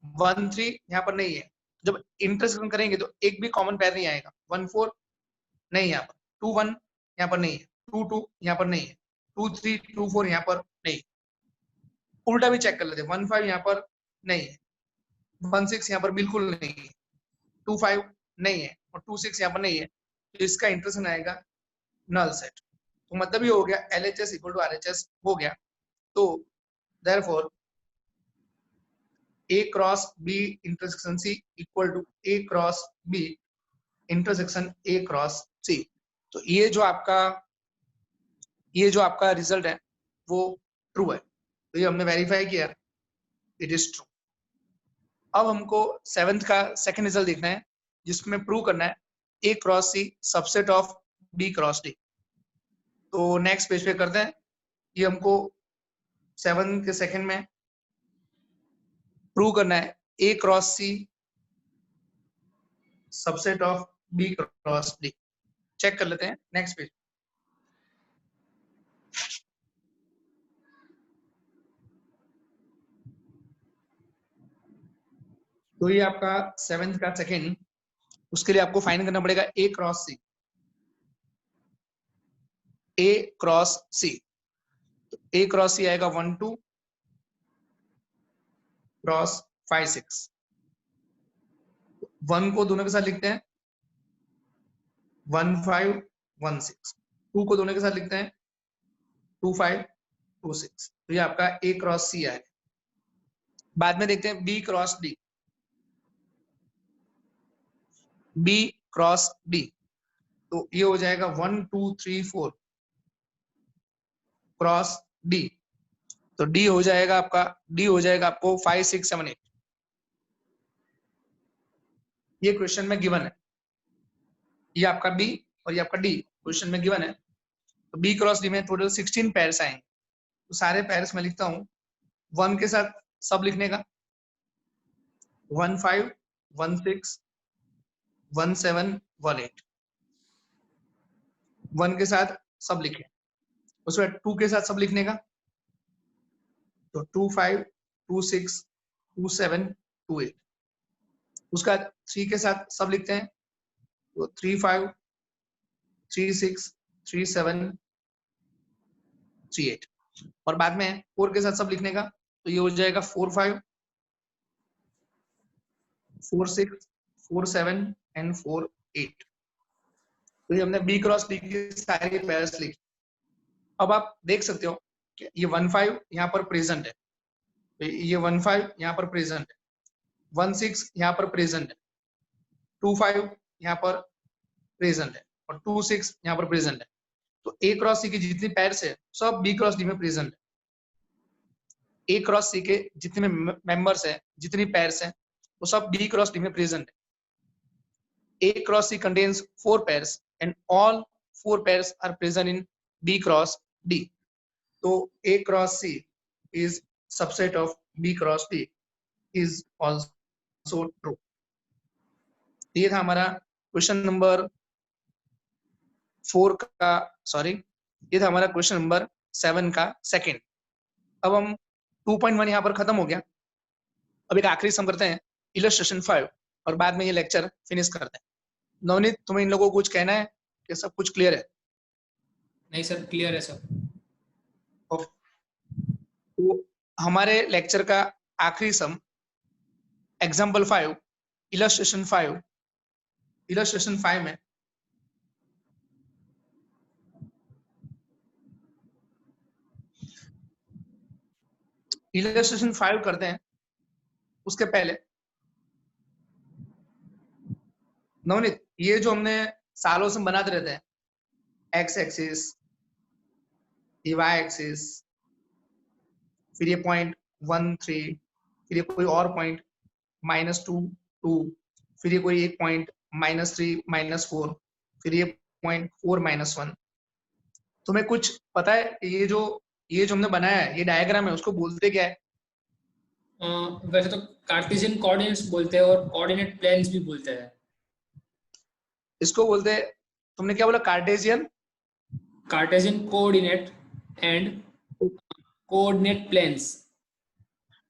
Speaker 1: 1 3 यहाँ पर नहीं है। जब इंटरसेक्शन करेंगे तो एक भी कॉमन पेयर नहीं आएगा। 1 4 नहीं यहाँ पर, 2 1 यहाँ पर नहीं है, 2 2 यहाँ पर नहीं है, 2 3 2 4 यहाँ पर नहीं। उल्टा भी चेक कर लेते हैं, 1 5 यहाँ पर नहीं है, 1 6 यहाँ पर बिल्कुल नहीं है, 2 5 नहीं है और 2 6 यहाँ पर नहीं है। तो इसका इंटरसेक्शन आएगा नल सेट। तो मतलब ये हो गया LHS इक्वल टू RHS हो गया। तो therefore A cross B intersection C equal to A cross B intersection A cross C। तो ये जो आपका रिजल्ट है वो ट्रू है। तो ये हमने वेरीफाई किया, इट इज ट्रू। अब हमको 7th का सेकंड रिजल्ट देखना है, जिसमें प्रूव करना है A cross C subset of B cross D। तो नेक्स्ट पेज पे करते हैं। ये हमको 7 के सेकंड में प्रूव करना है A cross C subset of B cross D। Check कर लेते हैं नेक्स्ट पेज। तो ये आपका 7th का सेकंड, उसके लिए आपको फाइंड करना पड़ेगा A cross C, A cross C। तो A क्रॉस C आएगा 1 2 क्रॉस 5 6। 1 को दोनों के साथ लिखते हैं, 1 5 1 6। 2 को दोनों के साथ लिखते हैं, 2 5 2 6। तो ये आपका A क्रॉस C आएगा। बाद में देखते हैं B cross D, B cross D। तो ये हो जाएगा 1 2 3 4 क्रॉस D। तो D हो जाएगा आपको 5 6 7 8। ये क्वेश्चन में गिवन है, ये आपका B और ये आपका D क्वेश्चन में गिवन है। तो B क्रॉस D में टोटल 16 पेयर्स आएंगे। तो सारे पेयर्स मैं लिखता हूँ, 1 के साथ सब लिखने का, 1 5 1 6 1 7 1 8। 1 के साथ सब लिखे, उसके बाद 2 के साथ सब लिखने का, तो 2 5 2 6 2 7 2 8। उसका 3 के साथ सब लिखते हैं, तो 3 5 3 6 3 7 3 8। और बाद में 4 के साथ सब लिखने का, तो ये हो जाएगा 4 5 4 6 4 7 एंड 4 8। तो ये हमने बी क्रॉस डी की सारी पेयर्स लिखी। अब आप देख सकते हो कि ये 1 5 यहाँ पर प्रेजेंट है, तो ये 1 5 यहाँ पर प्रेजेंट है, 1 6 यहाँ पर प्रेजेंट है, 2 5 यहाँ पर प्रेजेंट है और 2 6 यहाँ पर प्रेजेंट है। तो ए क्रॉस सी की जितनी पेयर्स है सब बी क्रॉस डी में प्रेजेंट है। ए क्रॉस सी के जितने मेंबर्स है, जितनी पेयर्स हैं, वो सब बी क्रॉस डी में प्रेजेंट है। A cross C contains 4 pairs and all 4 pairs are present in B cross D. So A cross C is subset of B cross D is also true. ये था हमारा क्वेश्चन नंबर 4 का, सॉरी, ये था हमारा क्वेश्चन नंबर 7 का सेकंड। अब हम 2.1 यहाँ पर खत्म हो गया। अब एक आखिरी सम करते हैं, इलस्ट्रेशन 5, और बाद में ये लेक्चर फिनिश करते हैं। नवनीत, तुम्हें इन लोगों को कुछ कहना है कि सब कुछ क्लियर है?
Speaker 2: नहीं सर, क्लियर है सर।
Speaker 1: तो हमारे लेक्चर का आखिरी सम एग्जाम्पल 5 इलस्ट्रेशन 5 में इलस्ट्रेशन 5 करते हैं। उसके पहले नवनीत, ये जो हमने सालों से बनाते रहते हैं, एक्स एक्सिस, ये वाई एक्सिस, फिर ये पॉइंट 1 3, फिर ये कोई और पॉइंट -2 2, फिर ये कोई एक पॉइंट -3 -4, फिर ये पॉइंट 4 -1। तुम्हें कुछ पता है ये जो हमने बनाया है, ये डायग्राम है, उसको बोलते क्या है?
Speaker 2: वैसे तो कार्टेशियन कोऑर्डिनेट्स बोलते हैं और कोऑर्डिनेट प्लेन्स भी बोलते हैं।
Speaker 1: इसको बोलते हैं, तुमने क्या बोला? Cartesian
Speaker 2: coordinate and coordinate planes.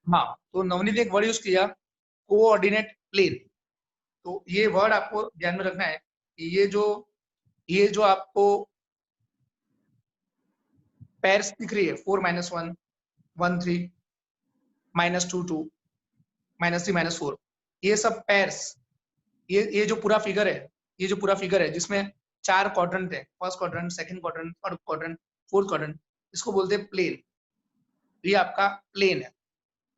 Speaker 1: हाँ, तो नवनीत एक वर्ड यूज किया, कोऑर्डिनेट प्लेन। तो ये वर्ड आपको ध्यान में रखना है कि ये जो आपको पेयर्स दिख रही है, 4 -1 1 3 -2 2 -3 -4, ये सब पेयर्स, ये जो पूरा फिगर है, जिसमें 4 क्वाड्रेंट है, first quadrant, second quadrant, third quadrant, fourth quadrant, इसको बोलते हैं प्लेन। ये आपका प्लेन है।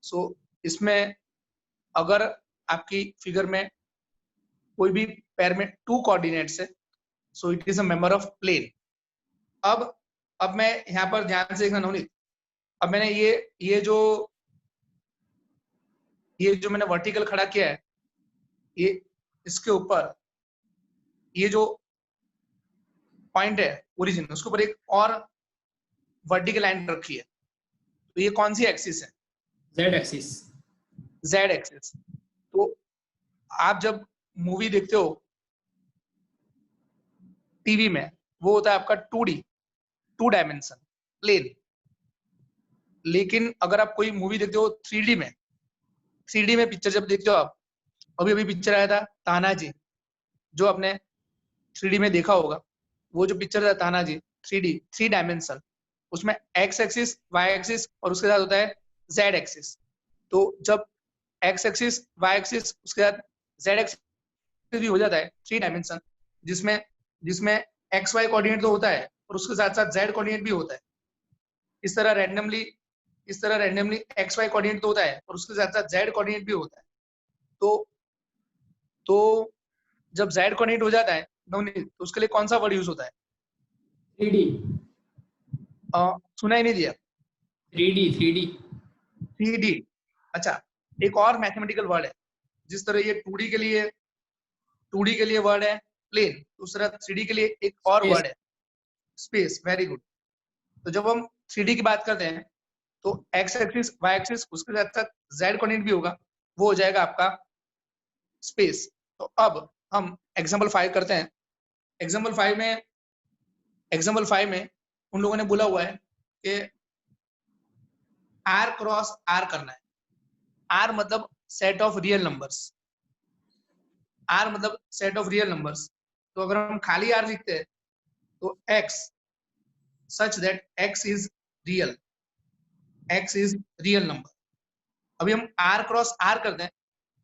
Speaker 1: सो इसमें अगर आपकी फिगर में कोई भी पेयर में 2 कोऑर्डिनेट्स है, so it is a member of plane. अब मैं यहाँ पर ध्यान से देखना नवनीत, अब मैंने ये जो मैंने वर्टिकल खड़ा किया है, ये इसके ऊपर ये जो पॉइंट है ओरिजिन, उसके ऊपर एक और वर्टिकल लाइन रखी है। तो ये कौन सी एक्सिस है?
Speaker 2: Z axis.
Speaker 1: Z axis. तो आप जब मूवी देखते हो टीवी में, वो होता है आपका 2D, 2 डायमेंशन प्लेन। लेकिन अगर आप कोई मूवी देखते हो 3D में, 3D में पिक्चर जब देखते हो आप, अभी पिक्चर आया था तानाजी, जो आपने 3D में देखा होगा, वो जो पिक्चर था तानाजी 3D, 3 डायमेंशन, उसमें एक्स एक्सिस, वाई एक्सिस और उसके साथ होता है जेड एक्सिस। तो जब एक्स एक्सिस, वाई एक्सिस, उसके साथ जेड एक्सिस भी हो जाता है 3 डायमेंशन, जिसमें एक्स वाई कोऑर्डिनेट तो होता है और उसके साथ साथ जेड कोऑर्डिनेट भी होता है। इस तरह रैंडमली एक्स वाई कोऑर्डिनेट तो होता है और उसके साथ साथ जेड कोऑर्डिनेट भी होता है। तो जब जेड कोऑर्डिनेट हो जाता है नवनीत, तो उसके लिए कौन सा वर्ड यूज होता है?
Speaker 2: 3D।
Speaker 1: सुना ही नहीं दिया। 3D। अच्छा, एक और मैथमेटिकल वर्ड है, जिस तरह ये 2D के लिए वर्ड है प्लेन, दूसरा 3D के लिए एक और वर्ड है स्पेस। Very good. तो जब हम 3D की बात करते हैं तो एक्स एक्सिस, वाई एक्सिस, उसके साथ साथ जेड कोऑर्डिनेट भी होगा, वो हो जाएगा आपका स्पेस। तो अब हम एग्जांपल 5 करते हैं। एग्जांपल 5 में उन लोगों ने बोला हुआ है कि R क्रॉस R करना है। R मतलब set of real numbers. R मतलब सेट ऑफ रियल नंबर्स। तो अगर हम खाली R लिखते हैं तो X such that X is real number. अभी हम आर क्रॉस आर करते हैं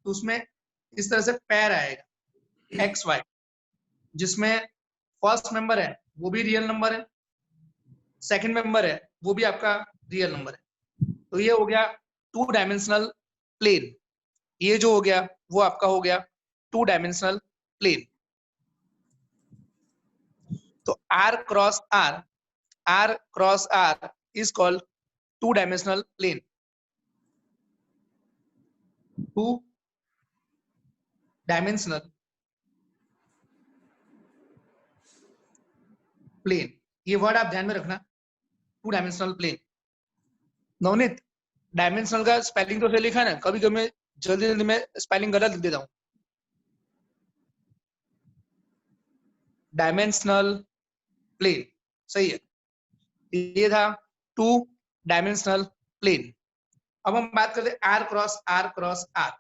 Speaker 1: तो उसमें इस तरह से पैर आएगा एक्स वाई, जिसमें फर्स्ट मेंबर है वो भी रियल नंबर है, सेकंड मेंबर है वो भी आपका रियल नंबर है। तो ये हो गया टू डायमेंशनल प्लेन। ये जो हो गया वो आपका हो गया टू डायमेंशनल प्लेन। तो R cross R is called two dimensional plane. Two dimensional plane, ये वर्ड आप ध्यान में रखना, two dimensional plane. Navneet, dimensional का स्पेलिंग तो सही लिखा है ना? कभी कभी मैं जल्दी जल्दी में स्पेलिंग गलत लिख देता हूँ। डायमेंशनल प्लेन सही है, ये था टू डायमेंशनल प्लेन। अब हम बात करते हैं R cross R cross R.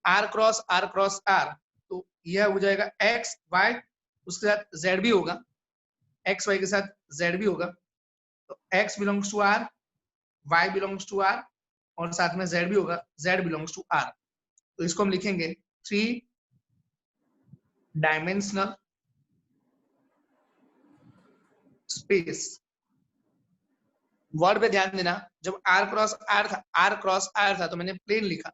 Speaker 1: R cross R cross R, तो यह हो जाएगा एक्स वाई, उसके साथ जेड भी होगा, एक्स वाई के साथ जेड भी होगा। तो x belongs to R, y belongs to R, और साथ में जेड भी होगा, जेड बिलोंग्स टू आर। तो इसको हम लिखेंगे थ्री डायमेंशनल स्पेस। वर्ड पे ध्यान देना, जब आर क्रॉस आर था, आर क्रॉस आर था तो मैंने प्लेन लिखा,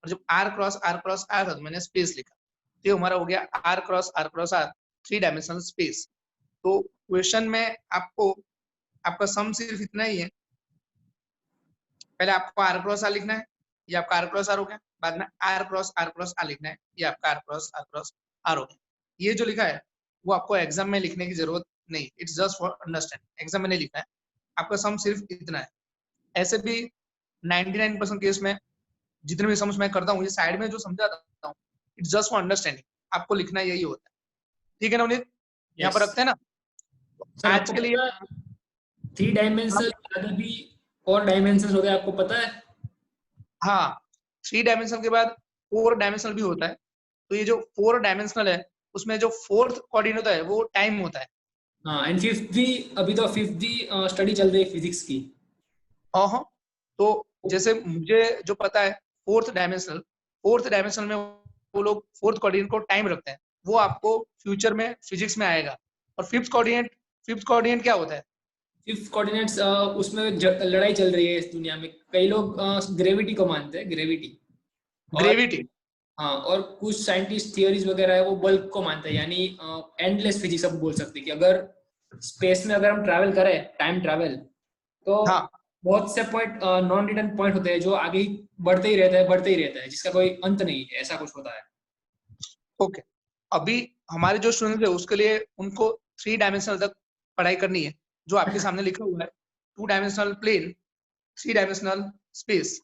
Speaker 1: और जब आर क्रॉस आर था तो मैंने स्पेस लिखा। तो ये हमारा हो गया R cross R, three dimensional space. तो क्वेश्चन में आपको आपका सम सिर्फ इतना ही है, पहले आपको आर क्रॉस आर लिखना है, ये आपका आर क्रॉस आर हो गया, बाद में आर क्रॉस आर लिखना है, ये आपका आर क्रॉस आर हो गया। ये जो लिखा है वो आपको एग्जाम में लिखने की जरूरत नहीं, it's just for understand. Exam में नहीं लिखना है, आपका सम सिर्फ इतना है। ऐसे भी 99% केस में जितने भी समझ मैं करता हूँ, ये साइड में जो समझाता हूँ, इट्स जस्ट फॉर अंडरस्टैंडिंग, आपको लिखना यही होता है। ठीक है नवनीत, यहाँ पर रखते हैं ना।
Speaker 2: सर
Speaker 1: आज
Speaker 2: आपको
Speaker 1: के लिए
Speaker 2: पता है 3 डायमेंशनल आगे भी और डायमेंशंस होते हैं, आपको पता है?
Speaker 1: हाँ, थ्री डायमेंशनल के बाद फोर डायमेंशनल भी होता है। तो ये जो फोर डायमेंशनल है उसमें जो फोर्थ कोऑर्डिनेट होता है वो टाइम होता है।
Speaker 2: हाँ, एंड फिफ्थ भी, अभी तो फिफ्थ भी स्टडी चल रही है फिजिक्स की।
Speaker 1: हाँ, तो जैसे मुझे जो पता है फोर्थ डायमेंशनल में वो लोग फोर्थ कोऑर्डिनेट को टाइम रखते हैं, वो आपको फ्यूचर में फिजिक्स में आएगा। और फिफ्थ कोऑर्डिनेट क्या होता है?
Speaker 2: फिफ्थ कोऑर्डिनेट्स, उसमें लड़ाई चल रही है इस दुनिया में। कई लोग ग्रेविटी को मानते हैं, ग्रेविटी। और
Speaker 1: ग्रेविटी।
Speaker 2: हाँ, और कुछ साइंटिस्ट थियरीज वगैरह है वो बल्क को मानते हैं, यानी एंडलेस फिजिक्स अब बोल सकते हैं कि अगर स्पेस में अगर हम ट्रैवल करें, टाइम ट्रैवल, तो
Speaker 1: हाँ,
Speaker 2: बहुत से पॉइंट नॉन रिटर्न पॉइंट होते हैं जो आगे ही बढ़ते ही रहता है, जिसका कोई अंत नहीं है, ऐसा कुछ होता है।
Speaker 1: ओके। अभी हमारे जो स्टूडेंट है उसके लिए उनको थ्री डायमेंशनल तक पढ़ाई करनी है, जो आपके सामने लिखा हुआ है, two dimensional plane, three dimensional space.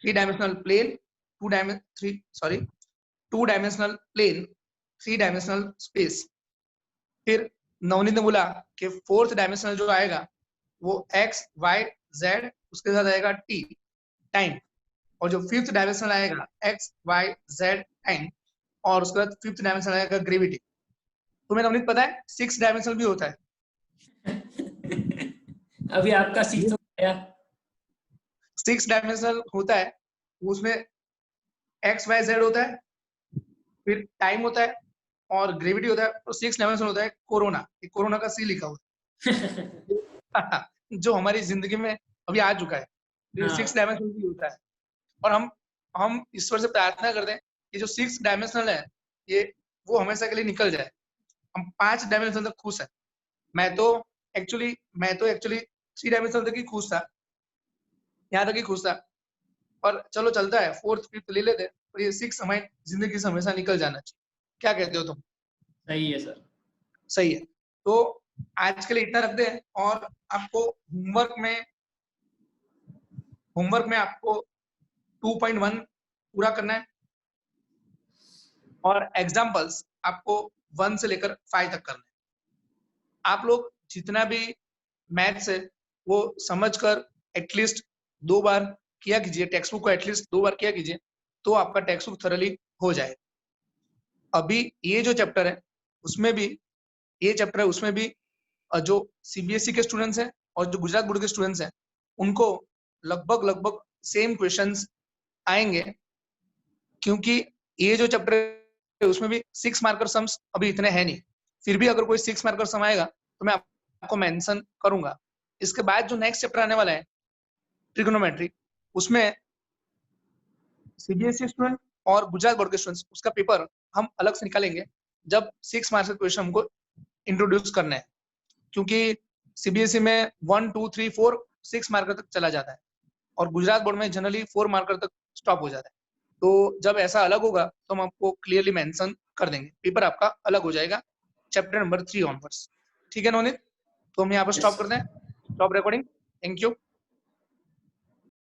Speaker 1: Three dimensional plane, two dimensional plane, three dimensional space. फिर नवनीत ने बोला कि फोर्थ डायमेंशनल जो आएगा वो एक्स वाई जेड, उसके साथ आएगा टी, टाइम। और जो फिफ्थ डायमेंशनल आएगा एक्स वाई जेड टाइम, और उसके बाद फिफ्थ डायमेंशन आएगा ग्रेविटी। तुम्हें नवनीत पता है सिक्स डायमेंशनल भी होता है।
Speaker 2: अभी आपका सिक्स हो गया।
Speaker 1: सिक्स डायमेंशनल होता है, उसमें एक्स वाई जेड होता है, फिर टाइम होता है और ग्रेविटी होता है, और सिक्स डायमेंशन होता है कोरोना। कोरोना का सी लिखा हुआ है जो हमारी जिंदगी में अभी आ चुका है। ये
Speaker 2: हाँ,
Speaker 1: सिक्स डायमेंशनल भी होता है, और हम ईश्वर से प्रार्थना करते हैं कि जो सिक्स डायमेंशनल है ये वो हमेशा के लिए निकल जाए। हम पांच डायमेंशन तक खुश है। मैं तो एक्चुअली थ्री डायमेंशन तक ही खुश था, यहाँ तक ही खुश था। पर चलो चलता है, फोर्थ फिफ्थ ले लेते हैं, और ये सिक्स हमारी जिंदगी से हमेशा निकल जाना चाहिए। क्या कहते हो तुम?
Speaker 2: सही है सर।
Speaker 1: सही है। तो आज के लिए इतना रखते हैं, और आपको होमवर्क में आपको 2.1 पूरा करना है, और एग्जाम्पल्स आपको 1 से लेकर 5 तक करना है। आप लोग जितना भी मैथ्स है वो समझकर एटलीस्ट 2 बार किया कीजिए, टेक्स्ट बुक को एटलीस्ट 2 बार किया कीजिए, तो आपका टेक्स्ट बुक थॉरली हो जाए। अभी ये जो चैप्टर है उसमें भी जो सीबीएसई के स्टूडेंट्स हैं और जो गुजरात बोर्ड के स्टूडेंट्स हैं, उनको लगभग लगभग सेम क्वेश्चंस आएंगे, क्योंकि ये जो चैप्टर है उसमें भी 6 मार्कर सम्स अभी इतने हैं नहीं। फिर भी अगर कोई 6 मार्कर सम आएगा तो मैं आपको मेंशन करूंगा। इसके बाद जो नेक्स्ट चैप्टर आने वाला है ट्रिगोनोमेट्री, उसमें सीबीएसई स्टूडेंट और गुजरात बोर्ड के स्टूडेंट्स उसका पेपर हम अलग से निकालेंगे जब 6 मार्क्स के क्वेश्चन हमको इंट्रोड्यूस करना है, क्योंकि सीबीएसई में 1 2 3 4 6 मार्कर तक चला जाता है और गुजरात बोर्ड में जनरली 4 मार्कर तक स्टॉप हो जाता है। तो जब ऐसा अलग होगा तो हम आपको क्लियरली मेंशन कर देंगे, पेपर आपका अलग हो जाएगा चैप्टर नंबर 3 ऑनवर्ड्स। ठीक है नवनीत, तो हम यहाँ पर स्टॉप करते हैं, स्टॉप रिकॉर्डिंग। Thank you.